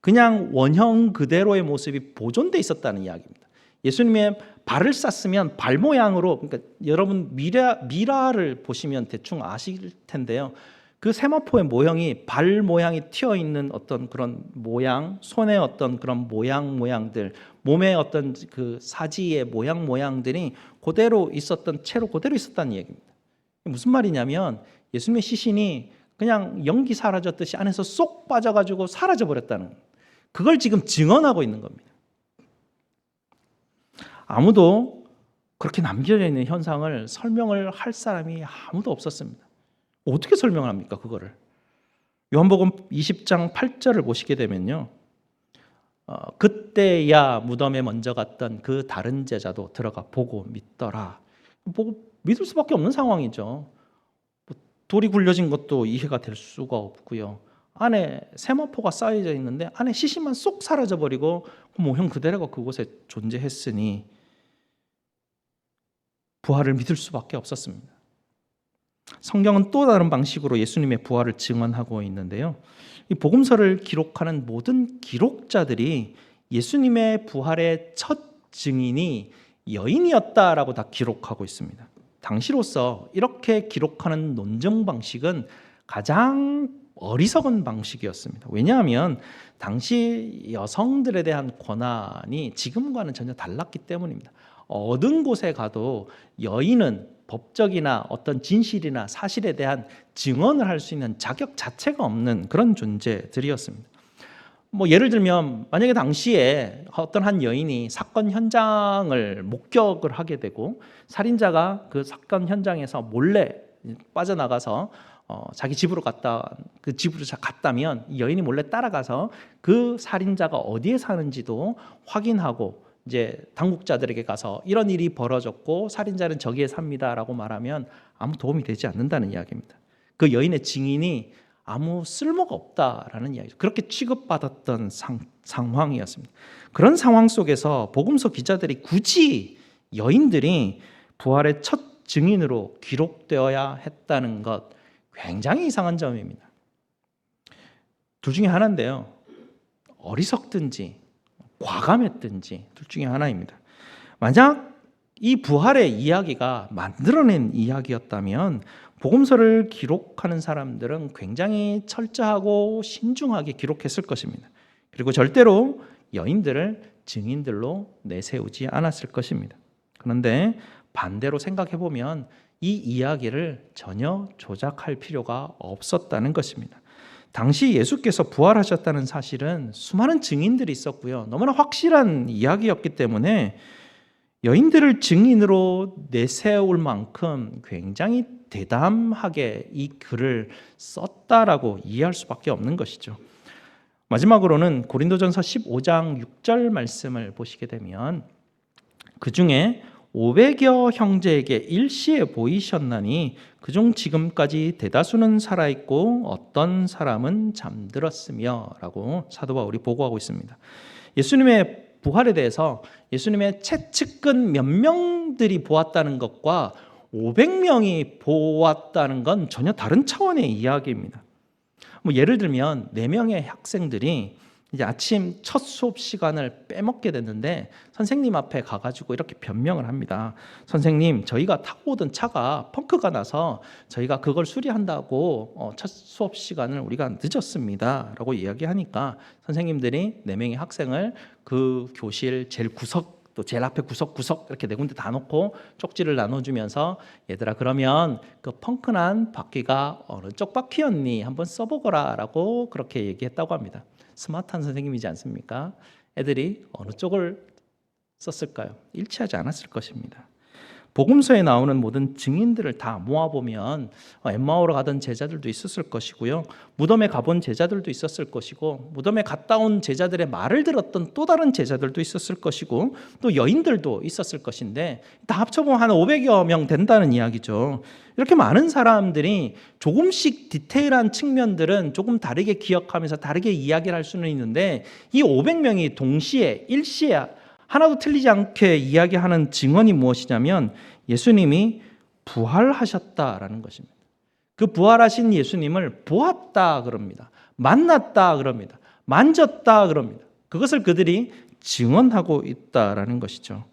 그냥 원형 그대로의 모습이 보존돼 있었다는 이야기입니다. 예수님의 발을 쌌으면 발 모양으로, 그러니까 여러분 미라를 보시면 대충 아실 텐데요. 그 세마포의 모형이 발 모양이 튀어 있는 어떤 그런 모양, 손의 어떤 그런 모양들, 몸의 어떤 그 사지의 모양들이 그대로 있었던 채로 그대로 있었다는 얘기입니다. 무슨 말이냐면 예수님의 시신이 그냥 연기 사라졌듯이 안에서 쏙 빠져가지고 사라져 버렸다는 거예요. 그걸 지금 증언하고 있는 겁니다. 아무도 그렇게 남겨져 있는 현상을 설명을 할 사람이 아무도 없었습니다. 어떻게 설명을 합니까, 그거를? 요한복음 20장 8절을 보시게 되면요, 그때야 무덤에 먼저 갔던 그 다른 제자도 들어가 보고 믿더라. 보고 믿을 수밖에 없는 상황이죠. 돌이 굴려진 것도 이해가 될 수가 없고요. 안에 세마포가 쌓여져 있는데 안에 시신만 쏙 사라져버리고 모형 그대로가 그곳에 존재했으니 부활을 믿을 수밖에 없었습니다. 성경은 또 다른 방식으로 예수님의 부활을 증언하고 있는데요. 이 복음서를 기록하는 모든 기록자들이 예수님의 부활의 첫 증인이 여인이었다라고 다 기록하고 있습니다. 당시로서 이렇게 기록하는 논증 방식은 가장 어리석은 방식이었습니다. 왜냐하면 당시 여성들에 대한 권한이 지금과는 전혀 달랐기 때문입니다. 어느 곳에 가도 여인은 법적이나 어떤 진실이나 사실에 대한 증언을 할 수 있는 자격 자체가 없는 그런 존재들이었습니다. 예를 들면 만약에 당시에 어떤 한 여인이 사건 현장을 목격을 하게 되고 살인자가 그 사건 현장에서 몰래 빠져나가서 자기 집으로 갔다면 이 여인이 몰래 따라가서 그 살인자가 어디에 사는지도 확인하고 이제 당국자들에게 가서 이런 일이 벌어졌고 살인자는 저기에 삽니다라고 말하면 아무 도움이 되지 않는다는 이야기입니다. 그 여인의 증인이 아무 쓸모가 없다라는 이야기죠. 그렇게 취급받았던 상황이었습니다. 그런 상황 속에서 복음서 기자들이 굳이 여인들이 부활의 첫 증인으로 기록되어야 했다는 것, 굉장히 이상한 점입니다. 둘 중에 하나인데요. 어리석든지 과감했든지 둘 중에 하나입니다. 만약 이 부활의 이야기가 만들어낸 이야기였다면 복음서를 기록하는 사람들은 굉장히 철저하고 신중하게 기록했을 것입니다. 그리고 절대로 여인들을 증인들로 내세우지 않았을 것입니다. 그런데 반대로 생각해 보면 이 이야기를 전혀 조작할 필요가 없었다는 것입니다. 당시 예수께서 부활하셨다는 사실은 수많은 증인들이 있었고요. 너무나 확실한 이야기였기 때문에 여인들을 증인으로 내세울 만큼 굉장히 대담하게 이 글을 썼다라고 이해할 수밖에 없는 것이죠. 마지막으로는 고린도전서 15장 6절 말씀을 보시게 되면 그 중에 500여 형제에게 일시에 보이셨나니 그중 지금까지 대다수는 살아있고 어떤 사람은 잠들었으며 라고 사도 바울이 보고하고 있습니다. 예수님의 부활에 대해서 예수님의 채측근 몇 명들이 보았다는 것과 500명이 보았다는 건 전혀 다른 차원의 이야기입니다. 예를 들면 4명의 학생들이 이제 아침 첫 수업 시간을 빼먹게 됐는데 선생님 앞에 가가지고 이렇게 변명을 합니다. 선생님, 저희가 타고 오던 차가 펑크가 나서 저희가 그걸 수리한다고 첫 수업 시간을 우리가 늦었습니다 라고 이야기하니까 선생님들이 4명의 학생을 그 교실 제일 구석 또 제일 앞에 구석 이렇게 4군데 다 놓고 쪽지를 나눠주면서 얘들아 그러면 그 펑크난 바퀴가 어느 쪽 바퀴였니 한번 써보거라 라고 그렇게 얘기했다고 합니다. 스마트한 선생님이지 않습니까? 애들이 어느 쪽을 썼을까요? 일치하지 않았을 것입니다. 복음서에 나오는 모든 증인들을 다 모아보면 엠마오로 가던 제자들도 있었을 것이고요. 무덤에 가본 제자들도 있었을 것이고 무덤에 갔다 온 제자들의 말을 들었던 또 다른 제자들도 있었을 것이고 또 여인들도 있었을 것인데 다 합쳐보면 한 500여 명 된다는 이야기죠. 이렇게 많은 사람들이 조금씩 디테일한 측면들은 조금 다르게 기억하면서 다르게 이야기를 할 수는 있는데 이 500명이 동시에 일시에 하나도 틀리지 않게 이야기하는 증언이 무엇이냐면 예수님이 부활하셨다라는 것입니다. 그 부활하신 예수님을 보았다 그럽니다. 만났다 그럽니다. 만졌다 그럽니다. 그것을 그들이 증언하고 있다라는 것이죠.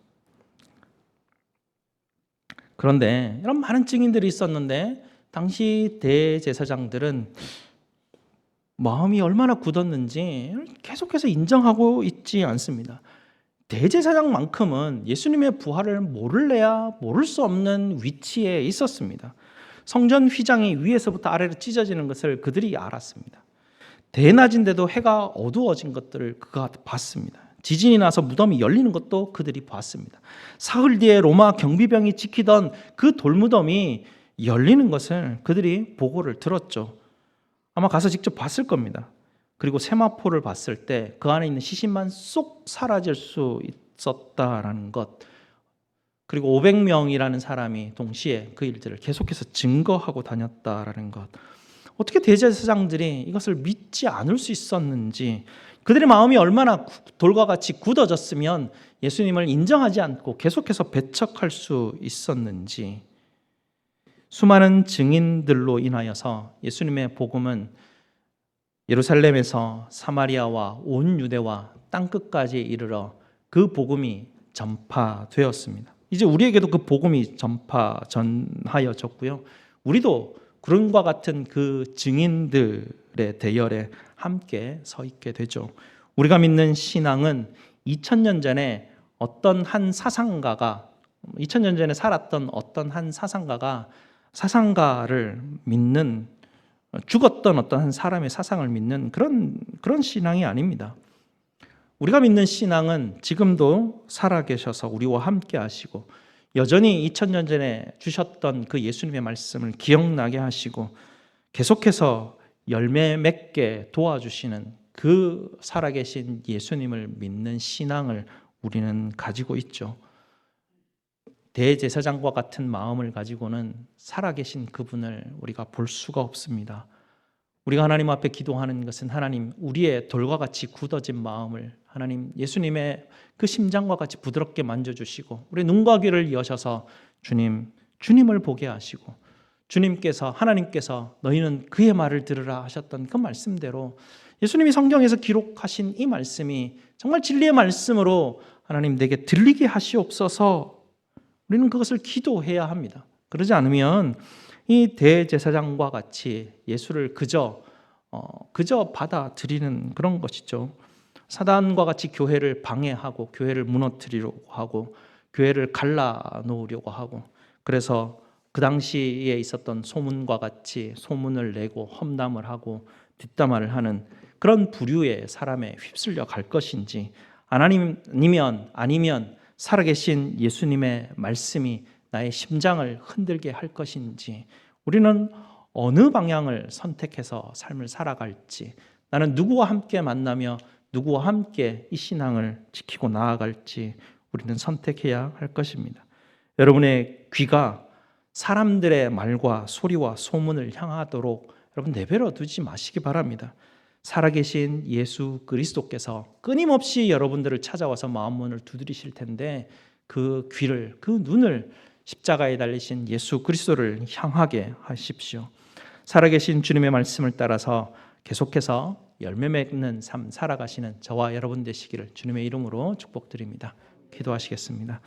그런데 이런 많은 증인들이 있었는데 당시 대제사장들은 마음이 얼마나 굳었는지 계속해서 인정하고 있지 않습니다. 대제사장만큼은 예수님의 부활을 모를래야 모를 수 없는 위치에 있었습니다. 성전 휘장이 위에서부터 아래로 찢어지는 것을 그들이 알았습니다. 대낮인데도 해가 어두워진 것들을 그가 봤습니다. 지진이 나서 무덤이 열리는 것도 그들이 봤습니다. 사흘 뒤에 로마 경비병이 지키던 그 돌무덤이 열리는 것을 그들이 보고를 들었죠. 아마 가서 직접 봤을 겁니다. 그리고 세마포를 봤을 때 그 안에 있는 시신만 쏙 사라질 수 있었다라는 것, 그리고 500명이라는 사람이 동시에 그 일들을 계속해서 증거하고 다녔다라는 것, 어떻게 대제사장들이 이것을 믿지 않을 수 있었는지, 그들의 마음이 얼마나 돌과 같이 굳어졌으면 예수님을 인정하지 않고 계속해서 배척할 수 있었는지. 수많은 증인들로 인하여서 예수님의 복음은 예루살렘에서 사마리아와 온 유대와 땅끝까지 이르러 그 복음이 전파되었습니다. 이제 우리에게도 그 복음이 전하여졌고요. 우리도 그런과 같은 그 증인들의 대열에 함께 서 있게 되죠. 우리가 믿는 신앙은 2000년 전에 어떤 한 사상가가, 2000년 전에 살았던 어떤 한 사상가를 믿는, 죽었던 어떤 한 사람의 사상을 믿는 그런 신앙이 아닙니다. 우리가 믿는 신앙은 지금도 살아계셔서 우리와 함께 하시고, 여전히 2000년 전에 주셨던 그 예수님의 말씀을 기억나게 하시고 계속해서 열매 맺게 도와주시는 그 살아계신 예수님을 믿는 신앙을 우리는 가지고 있죠. 대제사장과 같은 마음을 가지고는 살아계신 그분을 우리가 볼 수가 없습니다. 우리가 하나님 앞에 기도하는 것은, 하나님, 우리의 돌과 같이 굳어진 마음을 하나님, 예수님의 그 심장과 같이 부드럽게 만져주시고 우리 눈과 귀를 여셔서 주님을 보게 하시고, 주님께서, 하나님께서 너희는 그의 말을 들으라 하셨던 그 말씀대로 예수님이 성경에서 기록하신 이 말씀이 정말 진리의 말씀으로 하나님 내게 들리게 하시옵소서. 우리는 그것을 기도해야 합니다. 그러지 않으면 이 대제사장과 같이 예수를 그저 받아들이는 그런 것이죠. 사단과 같이 교회를 방해하고 교회를 무너뜨리려고 하고 교회를 갈라놓으려고 하고, 그래서 그 당시에 있었던 소문과 같이 소문을 내고 험담을 하고 뒷담화를 하는 그런 부류의 사람에 휩쓸려 갈 것인지, 아니면 살아계신 예수님의 말씀이 나의 심장을 흔들게 할 것인지, 우리는 어느 방향을 선택해서 삶을 살아갈지, 나는 누구와 함께 만나며 누구와 함께 이 신앙을 지키고 나아갈지 우리는 선택해야 할 것입니다. 여러분의 귀가 사람들의 말과 소리와 소문을 향하도록 여러분 내버려 두지 마시기 바랍니다. 살아계신 예수 그리스도께서 끊임없이 여러분들을 찾아와서 마음문을 두드리실 텐데, 그 귀를, 그 눈을 십자가에 달리신 예수 그리스도를 향하게 하십시오. 살아계신 주님의 말씀을 따라서 계속해서 열매 맺는 삶 살아가시는 저와 여러분 되시기를 주님의 이름으로 축복드립니다. 기도하시겠습니다.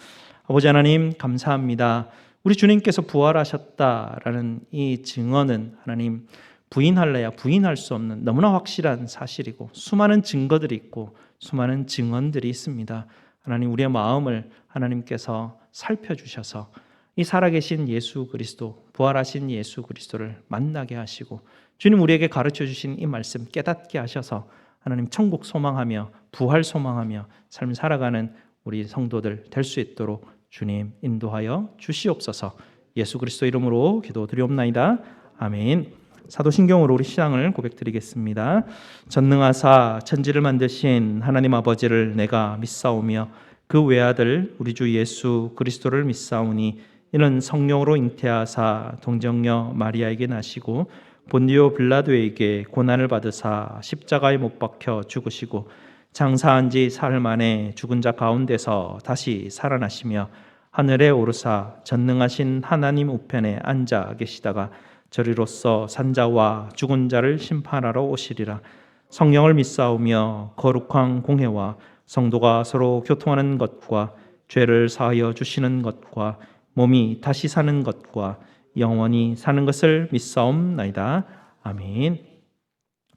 아버지 하나님, 감사합니다. 우리 주님께서 부활하셨다라는 이 증언은 하나님, 부인할래야 부인할 수 없는 너무나 확실한 사실이고, 수많은 증거들이 있고 수많은 증언들이 있습니다. 하나님, 우리의 마음을 하나님께서 살펴주셔서 이 살아계신 예수 그리스도, 부활하신 예수 그리스도를 만나게 하시고, 주님 우리에게 가르쳐 주신 이 말씀 깨닫게 하셔서 하나님 천국 소망하며 부활 소망하며 삶을 살아가는 우리 성도들 될 수 있도록 주님 인도하여 주시옵소서. 예수 그리스도 이름으로 기도드리옵나이다. 아멘. 사도신경으로 우리 신앙을 고백드리겠습니다. 전능하사 천지를 만드신 하나님 아버지를 내가 믿사오며 그 외아들 우리 주 예수 그리스도를 믿사오니, 이는 성령으로 잉태하사 동정녀 마리아에게 나시고 본디오 빌라도에게 고난을 받으사 십자가에 못 박혀 죽으시고 장사한 지 사흘 만에 죽은 자 가운데서 다시 살아나시며 하늘에 오르사 전능하신 하나님 우편에 앉아 계시다가 저리로서 산자와 죽은 자를 심판하러 오시리라. 성령을 믿사오며 거룩한 공회와 성도가 서로 교통하는 것과 죄를 사하여 주시는 것과 몸이 다시 사는 것과 영원히 사는 것을 믿사옵나이다. 아멘.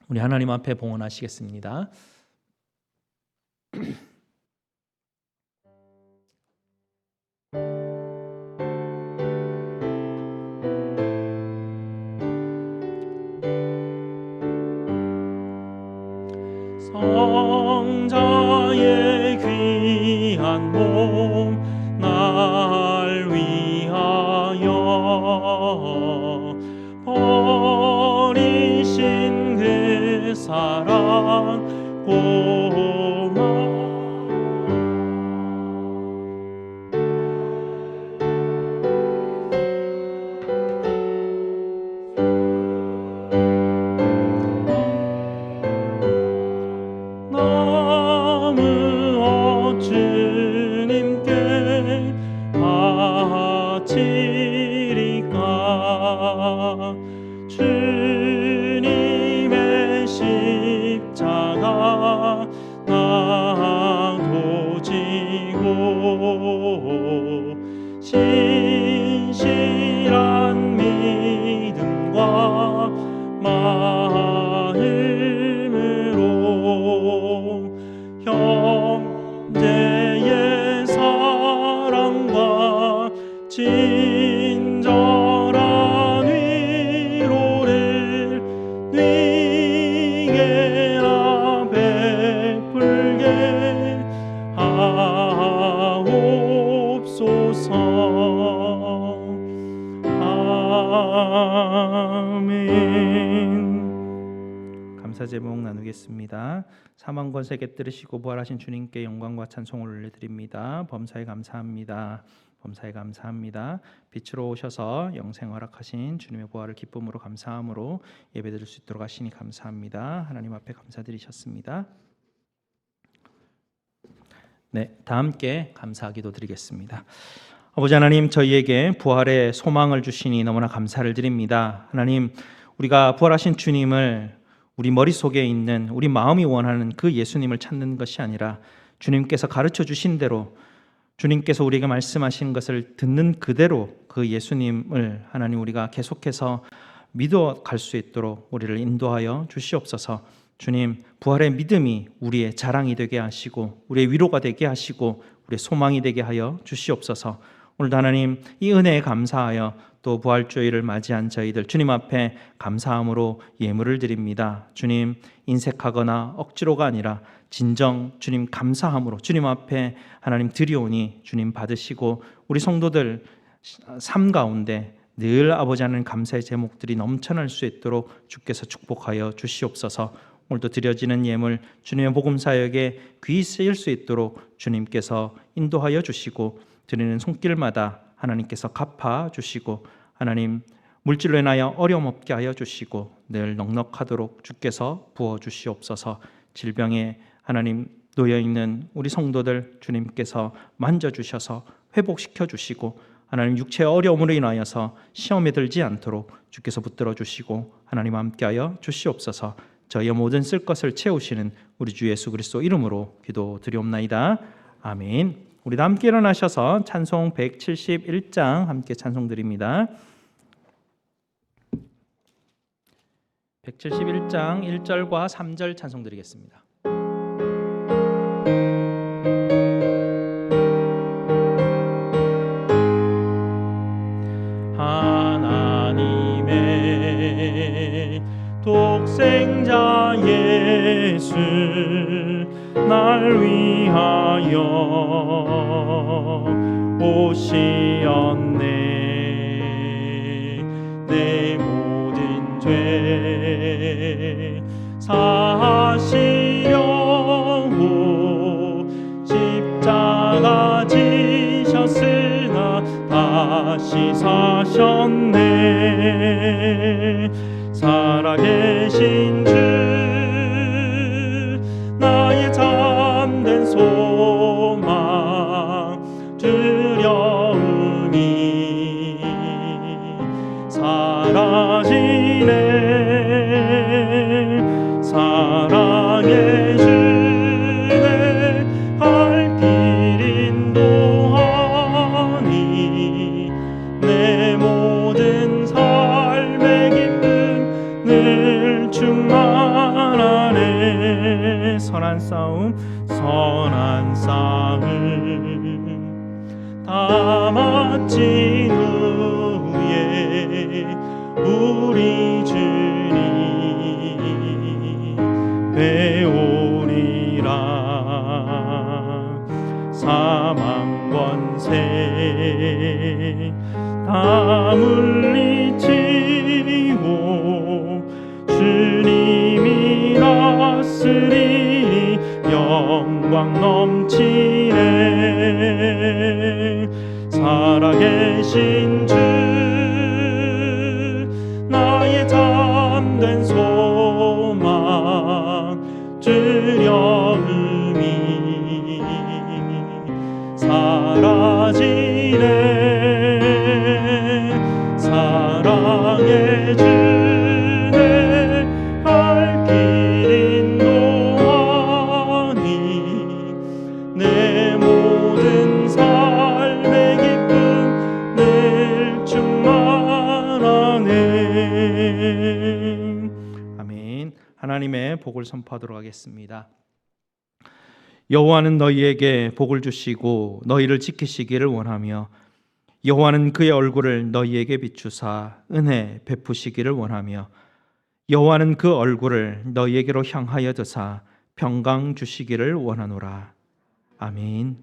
우리 하나님 앞에 봉헌하시겠습니다. 성자의 날 위하여 버리신 그 사랑 고마워. 너무 주님께 바치리까. 주님의 십자가 나도 지고 신실한 믿음과 마음으로 형제의 사랑과 친절한 위로를 네게나 베풀게 하옵소서. 아멘. 감사 제목 나누겠습니다. 사망 권세 곁들이시고 부활하신 주님께 영광과 찬송을 올려드립니다. 범사에 감사합니다. 범사에 감사합니다. 빛으로 오셔서 영생 허락하신 주님의 부활을 기쁨으로 감사함으로 예배드릴 수 있도록 하시니 감사합니다. 하나님 앞에 감사드리셨습니다. 네, 다 함께 감사 기도 드리겠습니다. 아버지 하나님, 저희에게 부활의 소망을 주시니 너무나 감사를 드립니다. 하나님, 우리가 부활하신 주님을 우리 머릿속에 있는 우리 마음이 원하는 그 예수님을 찾는 것이 아니라 주님께서 가르쳐 주신 대로 주님께서 우리에게 말씀하신 것을 듣는 그대로 그 예수님을 하나님 우리가 계속해서 믿어 갈 수 있도록 우리를 인도하여 주시옵소서. 주님, 부활의 믿음이 우리의 자랑이 되게 하시고 우리의 위로가 되게 하시고 우리의 소망이 되게 하여 주시옵소서. 오늘도 하나님 이 은혜에 감사하여 또 부활주의를 맞이한 저희들 주님 앞에 감사함으로 예물을 드립니다. 주님, 인색하거나 억지로가 아니라 진정 주님 감사함으로 주님 앞에 하나님 드리오니 주님 받으시고 우리 성도들 삶 가운데 늘 아버지 하나님 감사의 제목들이 넘쳐날 수 있도록 주께서 축복하여 주시옵소서. 오늘도 드려지는 예물 주님의 복음 사역에 귀히 쓰일 수 있도록 주님께서 인도하여 주시고 드리는 손길마다 하나님께서 갚아 주시고 하나님 물질로 인하여 어려움 없게 하여 주시고 늘 넉넉하도록 주께서 부어 주시옵소서. 질병에 하나님 놓여있는 우리 성도들 주님께서 만져주셔서 회복시켜 주시고 하나님 육체의 어려움으로 인하여서 시험에 들지 않도록 주께서 붙들어 주시고 하나님 함께하여 주시옵소서. 저희의 모든 쓸 것을 채우시는 우리 주 예수 그리스도 이름으로 기도드리옵나이다. 아멘. 우리 다 함께 일어나셔서 찬송 171장 함께 찬송드립니다. 171장 1절과 3절 찬송드리겠습니다. 하나님의 독생자 예수 날 위하여 오시었네. 내 모든 죄 사하시려고 십자가 지셨으나 다시 사셨네. 살아계신 주 나의 참된 소망 두려움이 사라지네. 사랑의 주내 갈 길 인도하니 내 모든 삶의 기쁨 늘 충만하네. 선한 싸움 다 마친 후에 우리 주님 뵈오리라. 사망 주님이 다스리니 영광 넘치네. 살아계신 주 나의 참된 소망 주려음이 사라지네. 사랑의 주내 갈 길 인도하니 내 모든 삶의 기쁨 늘 충만하네. 아멘. 하나님의 복을 선포하도록 하겠습니다. 여호와는 너희에게 복을 주시고 너희를 지키시기를 원하며 여호와는 그의 얼굴을 너희에게 비추사 은혜 베푸시기를 원하며 여호와는 그 얼굴을 너희에게로 향하여 드사 평강 주시기를 원하노라. 아멘.